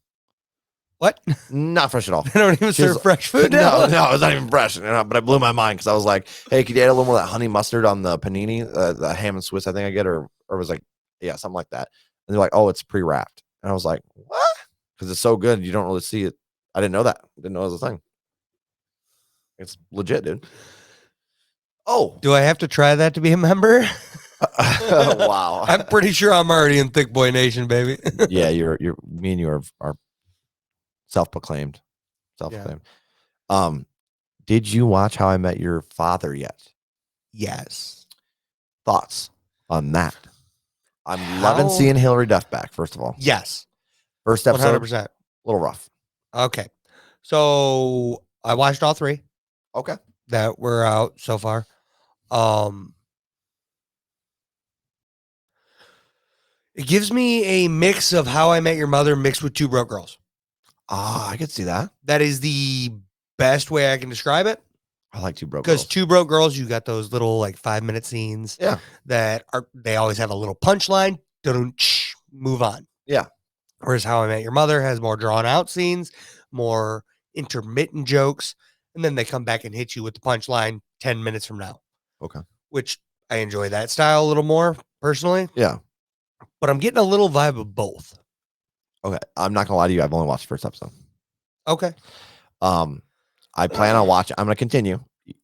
What? Not fresh at all. They don't even serve fresh food now. No, it's not even fresh. But it blew my mind because I was like, hey, could you add a little more of that honey mustard on the panini, the ham and Swiss, I think I get, or it was like, yeah, something like that. And they're like, oh, it's pre-wrapped. And I was like, what? Because it's so good. You don't really see it. I didn't know that. Didn't know it was a thing. It's legit, dude. Oh. Do I have to try that to be a member? Wow. I'm pretty sure I'm already in Thick Boy Nation, baby. Yeah, me and you are self-proclaimed. Yeah. Did you watch How I Met Your Father yet? Yes. Thoughts on that? I'm loving seeing Hillary Duff back, first of all. Yes. First episode, 100%. a little rough. Okay. So I watched all 3 Okay. that were out so far. It gives me a mix of How I Met Your Mother mixed with Two Broke Girls. I could see that. That is the best way I can describe it. I like Two Broke Because Girls. Two Broke Girls, you got those little like 5-minute scenes. Yeah. That they always have a little punchline. Move on. Yeah. Whereas How I Met Your Mother has more drawn out scenes, more intermittent jokes, and then they come back and hit you with the punchline 10 minutes from now. Okay. Which I enjoy that style a little more personally. Yeah. But I'm getting a little vibe of both. Okay. I'm not gonna lie to you. I've only watched the first episode. Okay. I plan on watching. I'm gonna continue.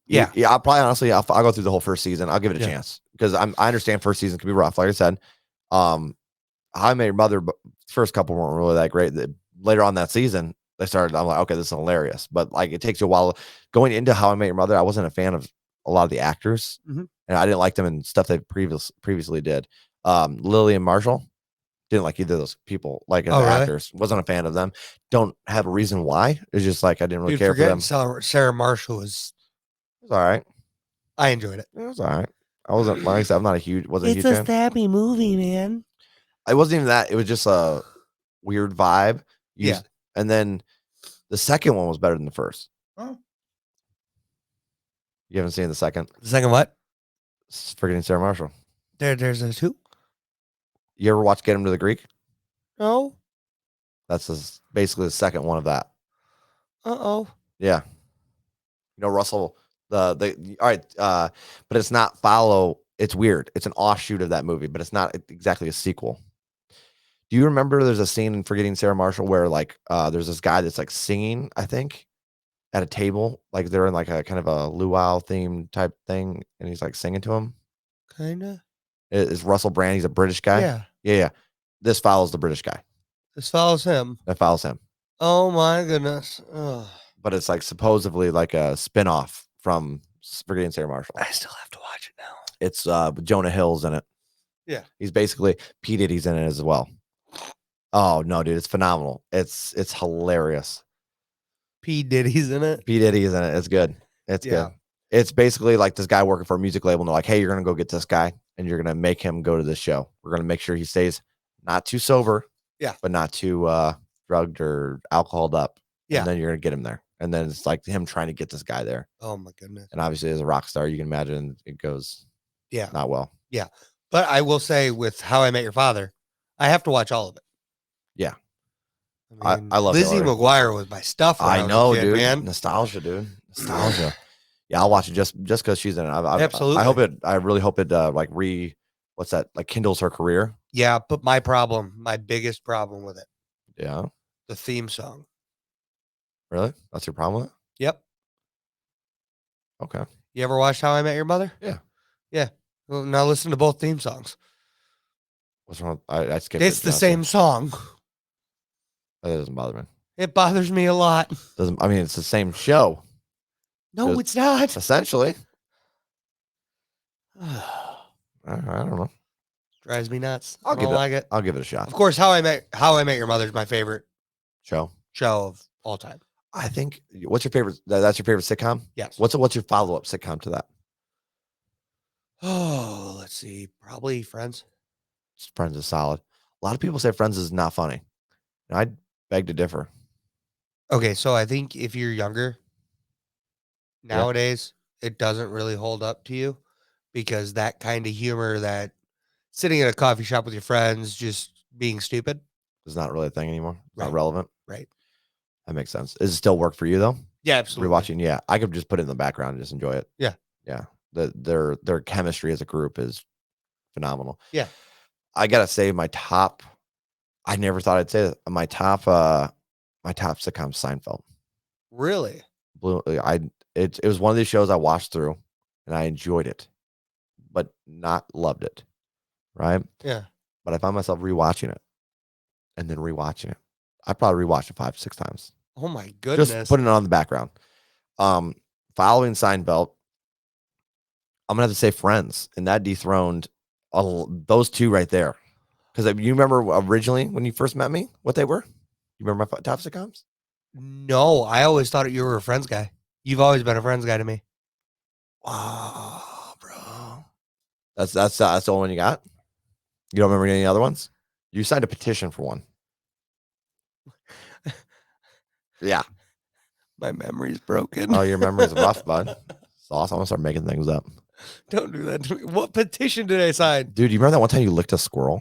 Yeah. I'll probably honestly, I'll go through the whole first season. I'll give it a Yeah. chance because I understand first season can be rough. Like I said, How I Met Your Mother, but first couple weren't really that great. Later on that season, they started. I'm like, okay, this is hilarious. But like, it takes you a while going into How I Met Your Mother. I wasn't a fan of a lot of the actors, Mhm. and I didn't like them in stuff they previously did. Lily and Marshall, didn't like either of those people. Like as Oh, really? actors, wasn't a fan of them. Don't have a reason why. It's just like I didn't really Dude, care for them. Sarah Marshall was. It was all right. I enjoyed it. It was all right. I wasn't like I said, I'm not a huge wasn't a huge fan. stabby movie, man. It wasn't even that. It was just a weird vibe. Yeah. And then the second one was better than the first. Oh. You haven't seen the second? The second what? Forgetting Sarah Marshall. There's a 2? You ever watch Get Him to the Greek? No. That's basically the second one of that. Uh-oh. Yeah. You know, Russell, the all right, but it's not follow. It's weird. It's an offshoot of that movie, but it's not exactly a sequel. Do you remember there's a scene in Forgetting Sarah Marshall where like there's this guy that's like singing, I think, at a table, like they're in like a kind of a luau theme type thing, and he's like singing to him. Kinda. Is Russell Brand? He's a British guy. Yeah. Yeah. This follows the British guy. This follows him. That follows him. Oh my goodness. Ugh. But it's like supposedly like a spinoff from Forgetting Sarah Marshall. I still have to watch it now. It's Jonah Hill's in it. Yeah. He's basically P. Diddy's in it as well. Oh no, dude, it's phenomenal. It's hilarious. P. Diddy's in it. P. Diddy's in it. It's good. It's good. It's basically like this guy working for a music label, and they're like, hey, you're gonna go get this guy and you're gonna make him go to this show. We're gonna make sure he stays not too sober, but not too drugged or alcoholed up. Yeah. And then you're gonna get him there. And then it's like him trying to get this guy there. Oh my goodness. And obviously, as a rock star, you can imagine it goes not well. Yeah. But I will say with How I Met Your Father, I have to watch all of it. Yeah. I mean, I love Lizzie Hillary. McGuire was my stuff. I know, kid, dude. Man. Nostalgia, dude. Nostalgia. Yeah, I'll watch it just because she's in it. Absolutely. I hope it. I really hope it. Like what's that? Like kindles her career. Yeah, but my biggest problem with it, Yeah. the theme song. Really? That's your problem with it? Yep. Okay. You ever watched How I Met Your Mother? Yeah. Yeah. Well, now listen to both theme songs. What's wrong? I skipped. It's the same song. That doesn't bother me. It bothers me a lot. Doesn't. I mean, it's the same show. No, it's not. Essentially. I don't know. Drives me nuts. I'll I don't like it. I'll give it a shot. Of course, How I Met Your Mother is my favorite show of all time. I think. What's your favorite? That's your favorite sitcom? Yes. What's your follow-up sitcom to that? Oh, let's see. Probably Friends. Friends is solid. A lot of people say Friends is not funny. And I beg to differ. Okay, so I think if you're younger nowadays, it doesn't really hold up to you because that kind of humor, that sitting at a coffee shop with your friends, just being stupid, is not really a thing anymore. Right. Not relevant. Right. That makes sense. Does it still work for you though? Yeah, absolutely. Rewatching, yeah. I could just put it in the background and just enjoy it. Yeah. Yeah. Their chemistry as a group is phenomenal. Yeah. I gotta say my top. I never thought I'd say that. My top sitcom Seinfeld. Really? It was one of these shows I watched through and I enjoyed it, but not loved it. Right? Yeah. But I found myself rewatching it and then rewatching it. I probably rewatched it 5-6 times. Oh my goodness. Just putting it on the background. Following Seinfeld, I'm gonna have to say Friends, and that dethroned those two right there. Because you remember originally when you first met me, what they were? You remember my top sitcoms? No, I always thought you were a Friends guy. You've always been a Friends guy to me. Wow, bro. That's the only one you got? You don't remember any other ones? You signed a petition for one. Yeah. My memory's broken. Oh, your memory's rough, bud. It's awesome. I'm gonna start making things up. Don't do that to me. What petition did I sign? Dude, you remember that one time you licked a squirrel?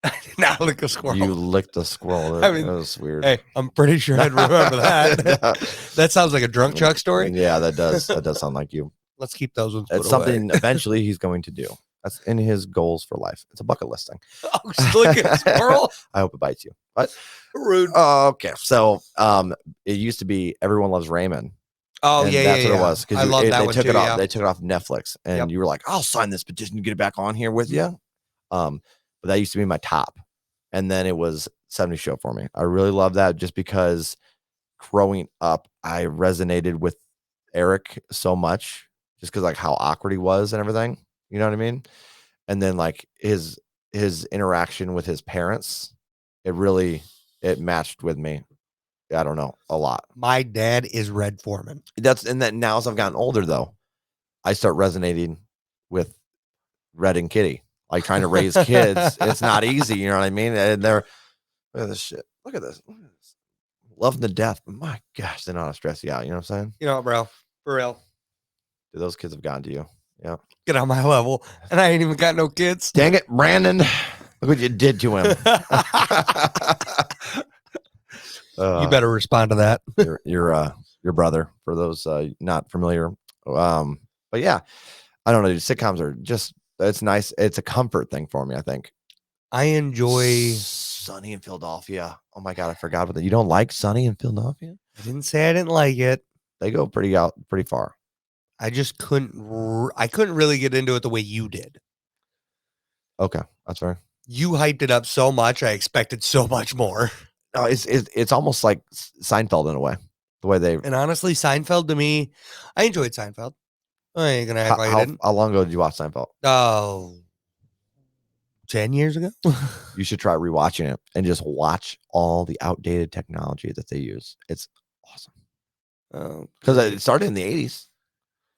I did not lick a squirrel. You licked a squirrel. I mean, that was weird. Hey, I'm pretty sure I'd remember that. That sounds like a drunk Chuck story. Yeah, that does. That does sound like you. Let's keep those ones. It's something eventually he's going to do. That's in his goals for life. It's a bucket list thing. Oh, look at a squirrel. I hope it bites you. But Rude. Okay, so it used to be Everyone Loves Raymond. Oh, and yeah, that's yeah, what yeah. it was. I love that they one took too, it off. yeah. They took it off Netflix, and Yep. you were like, "I'll sign this petition to get it back on here with you." But that used to be my top, and then it was 70 Show for me. I really love that just because growing up, I resonated with Eric so much, just because like how awkward he was and everything. You know what I mean? And then like his interaction with his parents, it matched with me. I don't know, a lot. My dad is Red Foreman. And that now as I've gotten older though, I start resonating with Red and Kitty. Like trying to raise kids, it's not easy, you know what I mean? And they're look at this shit. Look at this. Love them to death, but my gosh, they know how to stress you out. You know what I'm saying? You know, bro, for real. Dude, those kids have gotten to you. Yeah. Get on my level, and I ain't even got no kids. Dang it, Brandon! Look what you did to him. You better respond to that. your brother. For those not familiar, but yeah, I don't know. Sitcoms are just it's nice. It's a comfort thing for me. I think. I enjoy Sunny in Philadelphia. Oh my god, I forgot about that. You don't like Sunny in Philadelphia? I didn't say I didn't like it. They go pretty far. I just couldn't. I couldn't really get into it the way you did. Okay, that's fair. You hyped it up so much, I expected so much more. No, it's almost like Seinfeld in a way. The way they And honestly, Seinfeld to me, I enjoyed Seinfeld. I ain't gonna act like I didn't. How long ago did you watch Seinfeld? Oh, 10 years ago. You should try rewatching it and just watch all the outdated technology that they use. It's awesome. Because it started in the 80s.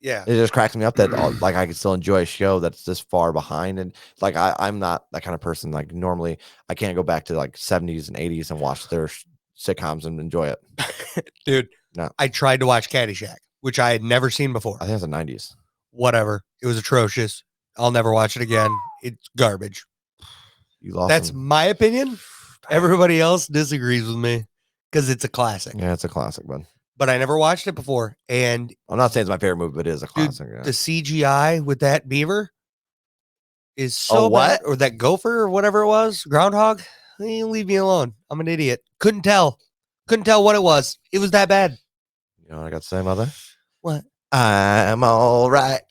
Yeah. It just cracks me up that like I can still enjoy a show that's this far behind. And like I'm not that kind of person. Like normally I can't go back to like 70s and 80s and watch their sitcoms and enjoy it. Dude, no. I tried to watch Caddyshack, which I had never seen before. I think it's the 90s. Whatever. It was atrocious. I'll never watch it again. It's garbage. That's my opinion. Everybody else disagrees with me because it's a classic. Yeah, it's a classic, bud. But I never watched it before. And I'm not saying it's my favorite movie, but it is a classic. Dude, the CGI with that beaver is so what? bad. Or that gopher or whatever it was. Groundhog. Leave me alone. I'm an idiot. Couldn't tell what it was. It was that bad. You know what I got to say, mother? What? I'm all right.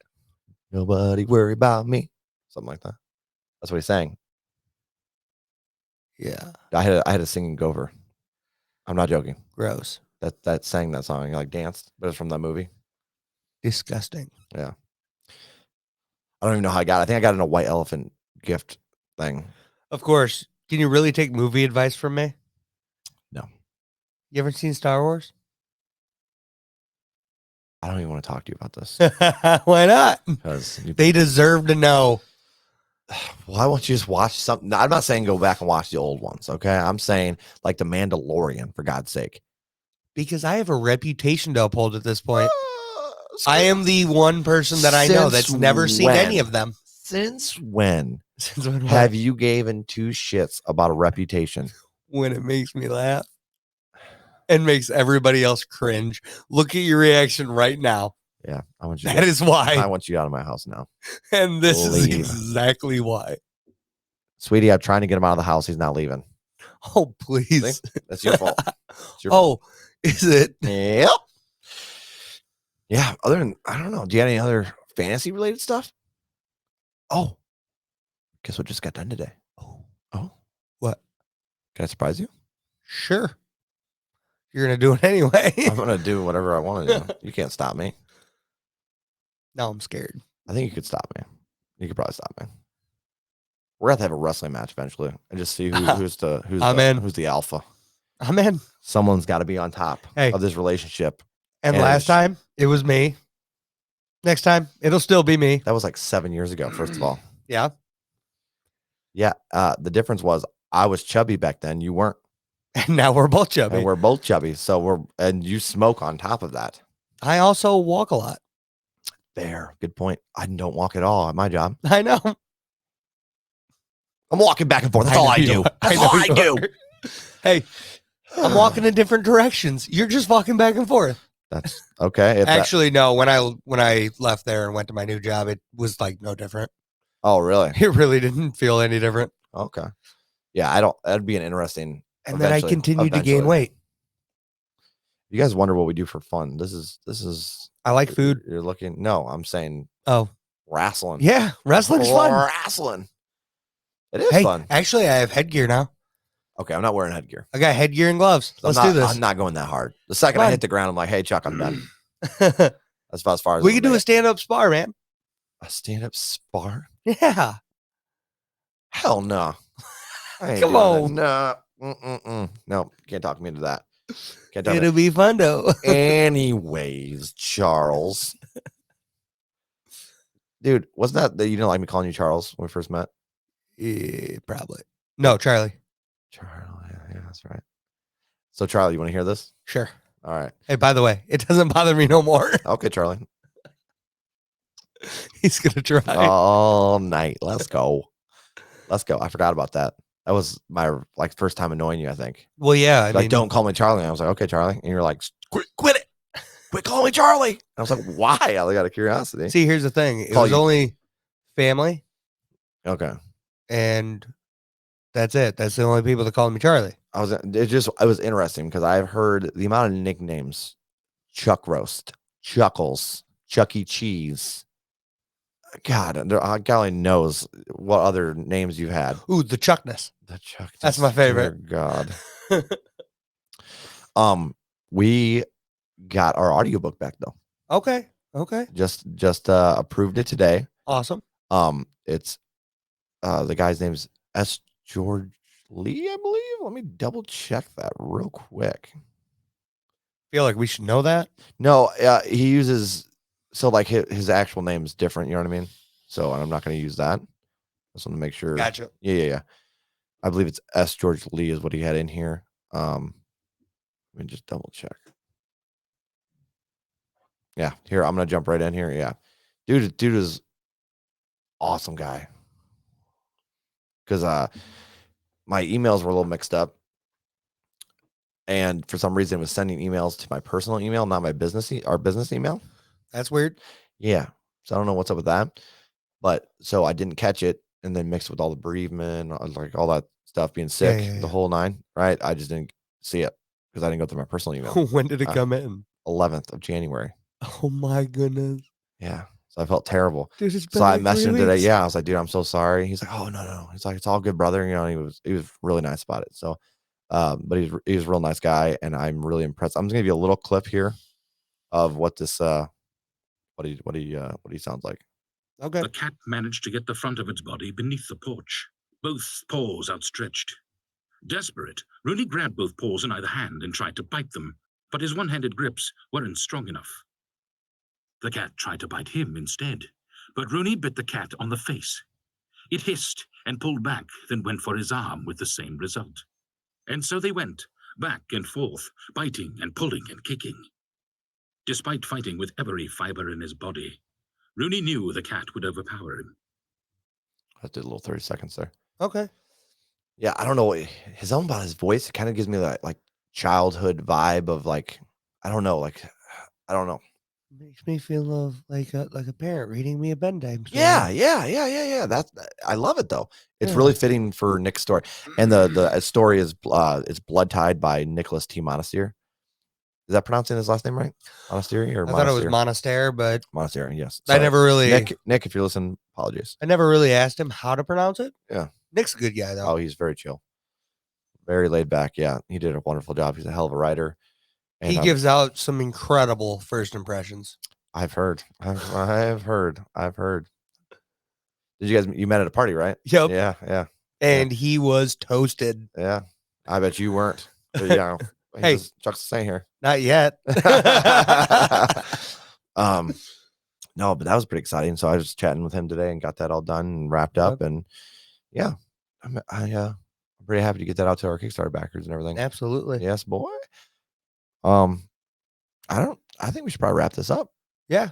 Nobody worry about me. Something like that. That's what he's saying. Yeah. I had a singing gopher. I'm not joking. Gross. That sang that song, like danced, but it's from that movie. Disgusting. Yeah. I don't even know how I got it. I think I got it in a white elephant gift thing. Of course. Can you really take movie advice from me? No. You ever seen Star Wars? I don't even want to talk to you about this. Why not? Because they deserve to know. Why won't you just watch something? I'm not saying go back and watch the old ones, okay? I'm saying like The Mandalorian, for God's sake. Because I have a reputation to uphold at this point. I am the one person that I know that's never seen any of them. Since when have you given two shits about a reputation? When it makes me laugh and makes everybody else cringe. Look at your reaction right now. Yeah, I want you. That is why I want you out of my house now. And this is exactly why. Sweetie, I'm trying to get him out of the house. He's not leaving. Oh, please. See? That's your fault. Is it? Yep. Yeah. Other than, I don't know. Do you have any other fantasy related stuff? Oh, guess what just got done today? Oh, what? Can I surprise you? Sure. You're going to do it anyway. I'm going to do whatever I want to do. You can't stop me. No, I'm scared. I think you could stop me. You could probably stop me. We're going to have a wrestling match eventually and just see who's the alpha. I'm in. Someone's got to be on top Hey. of this relationship. And last time it was me. Next time it'll still be me. That was like 7 years ago, first of all. Yeah. Yeah. The difference was I was chubby back then. You weren't. And now we're both chubby. And we're both chubby. So and you smoke on top of that. I also walk a lot. There. Good point. I don't walk at all at my job. I know. I'm walking back and forth. That's all I do. That's all I do. Hey, I'm walking in different directions. You're just walking back and forth. That's okay. Actually, no. When I left there and went to my new job, it was like no different. Oh, really? It really didn't feel any different. Okay. Yeah, I don't. That'd be an interesting. And then I continued to gain eventually. weight. You guys wonder what we do for fun. This is. I like food. You're looking. No, I'm saying. Oh, wrestling. Yeah, wrestling's fun. Wrestling. It is fun. Actually, I have headgear now. Okay, I'm not wearing headgear. I got headgear and gloves. Let's do this. I'm not going that hard. The second I hit the ground, I'm like, hey, Chuck, I'm done. That's as far as we can do a stand-up spar, man. A stand-up spar? Yeah. Hell no. Come on. No. No, can't talk me into that. It'll be fun, though. Anyways, Charles. Dude, wasn't that you didn't like me calling you Charles when we first met? Yeah, probably. No, Charlie. Charlie, yeah, that's right. So, Charlie, you want to hear this? Sure. All right. Hey, by the way, it doesn't bother me no more. Okay, Charlie. He's gonna try all night. Let's go. Let's go. I forgot about that. That was my first time annoying you, I think. Well, yeah. I mean, don't call me Charlie. And I was like, okay, Charlie. And you're like, quit it. Quit calling me Charlie. And I was like, why? I got a curiosity. See, here's the thing. It was only family. Okay. And that's it. That's the only people that called me Charlie. It was interesting because I've heard the amount of nicknames: Chuck Roast, Chuckles, Chuck E. Cheese. God, golly knows what other names you've had. Ooh, the Chuckness. The Chuckness. That's my favorite. God. We got our audiobook back though. Okay. Just approved it today. Awesome. It's the guy's name's S. George Lee, I believe. Let me double check that real quick. Feel like we should know that. No, he uses his actual name is different. You know what I mean? So I'm not going to use that. I just want to make sure. Gotcha. Yeah. I believe it's S. George Lee is what he had in here. Let me just double check. Yeah, here I'm gonna jump right in here. Yeah, dude is awesome guy. Because my emails were a little mixed up, and for some reason, it was sending emails to my personal email, not my our business email. That's weird. Yeah, so I don't know what's up with that, but so I didn't catch it, and then mixed with all the bereavement, like all that stuff, being sick, the whole nine. Right, I just didn't see it because I didn't go through my personal email. When did it come in? 11th of January. Oh my goodness. Yeah. So I felt terrible. Dude, so I messaged him today. Yeah. I was like, dude, I'm so sorry. He's like, oh no. He's like, it's all good, brother. You know, he was really nice about it. So but he's a real nice guy, and I'm really impressed. I'm just gonna give you a little clip here of what this what he sounds like. Okay. The cat managed to get the front of its body beneath the porch, both paws outstretched. Desperate, Rooney grabbed both paws in either hand and tried to bite them, but his one-handed grips weren't strong enough. The cat tried to bite him instead, but Rooney bit the cat on the face. It hissed and pulled back, then went for his arm with the same result. And so they went, back and forth, biting and pulling and kicking. Despite fighting with every fiber in his body, Rooney knew the cat would overpower him. I did a little 30 seconds there. Okay. Yeah, I don't know. His own about his voice, it kind of gives me that childhood vibe of I don't know. Makes me feel like a parent reading me a bedtime story. Yeah. I love it though. It's really fitting for Nick's story, and the story is it's Blood Tied by Nicholas T. Monastery. Is that pronouncing his last name right? Monastery or I thought it was Monastery, but Monastery. Yes. Sorry. I never really Nick, if you're listening, apologies. I never really asked him how to pronounce it. Yeah. Nick's a good guy though. Oh, he's very chill, very laid back. Yeah, he did a wonderful job. He's a hell of a writer. And he gives out some incredible first impressions. I've heard. I've heard. Did you met at a party, right? Yep. Yeah. And he was toasted. Yeah. I bet you weren't. Yeah. Hey. Chuck's saying here. Not yet. No, but that was pretty exciting. So I was chatting with him today and got that all done and wrapped up. And yeah, I'm pretty happy to get that out to our Kickstarter backers and everything. Absolutely. Yes, boy. I think we should probably wrap this up. Yeah.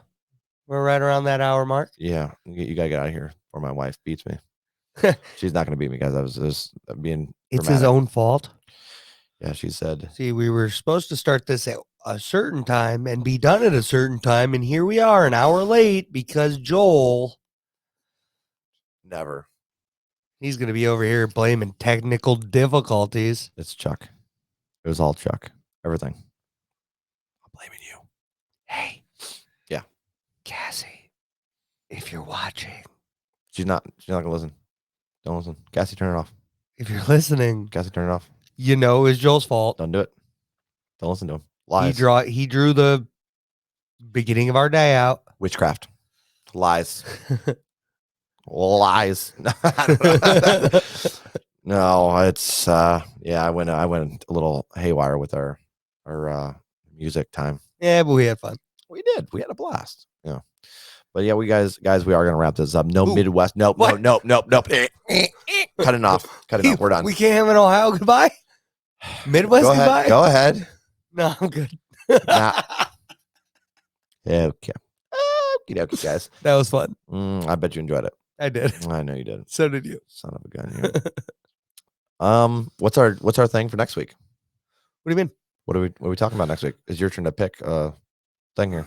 We're right around that hour mark. Yeah. You gotta get out of here or my wife beats me. She's not gonna beat me, guys. I was just being It's dramatic. his own fault. Yeah, she said. See, we were supposed to start this at a certain time and be done at a certain time, and here we are an hour late because Joel, Never. he's going to be over here blaming technical difficulties. It's Chuck. It was all Chuck. Everything. I'm blaming you. Hey. Yeah. Cassie, if you're watching. She's not gonna listen. Don't listen. Cassie, turn it off. If you're listening. Cassie, turn it off. You know it was Joel's fault. Don't do it. Don't listen to him. Lies. He drew the beginning of our day out. Witchcraft. Lies. Lies. No, it's yeah, I went a little haywire with our music time. Yeah, but we had fun. We did. We had a blast. Yeah. But yeah, we guys, we are gonna wrap this up. No Ooh. Midwest. Nope. What? Nope. Cut it off. Cut it off. We're done. We can't have an Ohio goodbye? Midwest Go goodbye? ahead. Go ahead. No, I'm good. Nah. Okay. Okay, guys. That was fun. I bet you enjoyed it. I did. I know you did. So did you. Son of a gun. What's our thing for next week? What do you mean? What are we talking about next week? It's your turn to pick a thing here.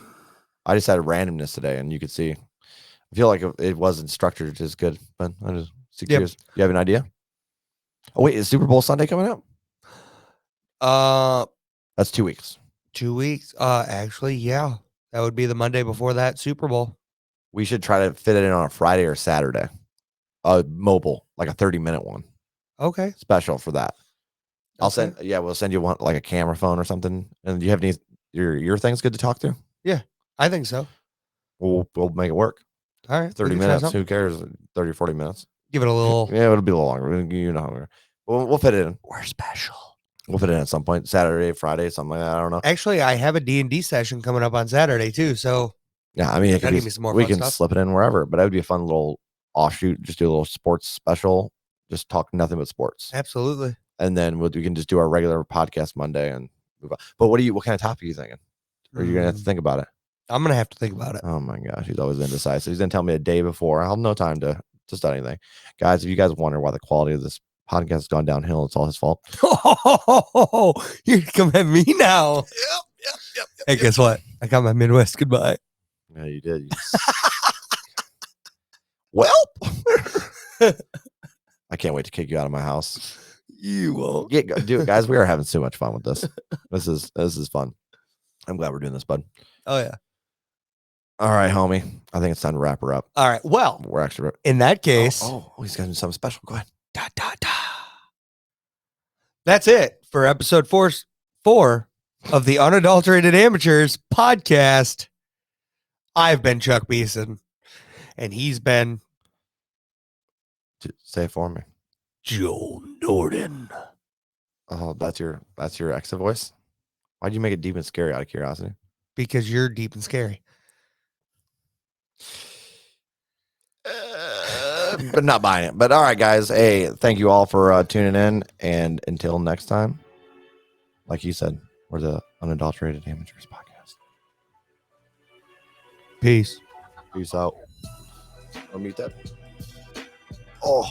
I decided randomness today, and you could see. I feel like it wasn't structured as good, but I just curious. You have an idea? Oh wait, is Super Bowl Sunday coming up? That's 2 weeks. 2 weeks. Actually, yeah, that would be the Monday before that Super Bowl. We should try to fit it in on a Friday or Saturday. Mobile, like a 30-minute one. Okay. Special for that. I'll Okay. send. Yeah, we'll send you one like a camera phone or something. And do you have any your things good to talk to? I think so. We'll make it work. All right. 30 we can try minutes. something. Who cares? 30 or 40 minutes. Give it a little. Yeah, it'll be a little longer. You know, we'll fit it in. We're special. We'll fit it in at some point. Saturday, Friday, something like that. I don't know. Actually, I have a D&D session coming up on Saturday too. So Yeah, I mean, That'd give me some more we fun can stuff. slip it in wherever, but that would be a fun little offshoot. Just do a little sports special. Just talk nothing but sports, absolutely. and then we can just do our regular podcast Monday and move on. But what kind of topic are you thinking? Or you're gonna have to think about it? I'm gonna have to think about it. Oh my gosh, he's always indecisive. He's gonna tell me a day before. I'll have no time to study anything, guys. If you guys wonder why the quality of this podcast has gone downhill, it's all his fault. Oh, you're coming at me now. Yep. Hey, guess what? I got my Midwest goodbye. Yeah, you did. Well, I can't wait to kick you out of my house. You won't. Do it, guys. We are having so much fun with this. This is fun. I'm glad we're doing this, bud. Oh yeah. All right, homie. I think it's time to wrap her up. All right. Well, We're actually. in that case, Oh, he's got something special. Go ahead. da, da, da. That's it for episode 4 of the Unadulterated Amateurs podcast. I've been Chuck Beeson, and he's been Say it for me. Joel Norden. Oh, that's your exit voice. Why'd you make it deep and scary? Out of curiosity. Because you're deep and scary. But not buying it. But all right, guys. Hey, thank you all for tuning in. And until next time, like you said, we're the Unadulterated Amateurs podcast. Peace. Peace out. I'll mute that. Oh.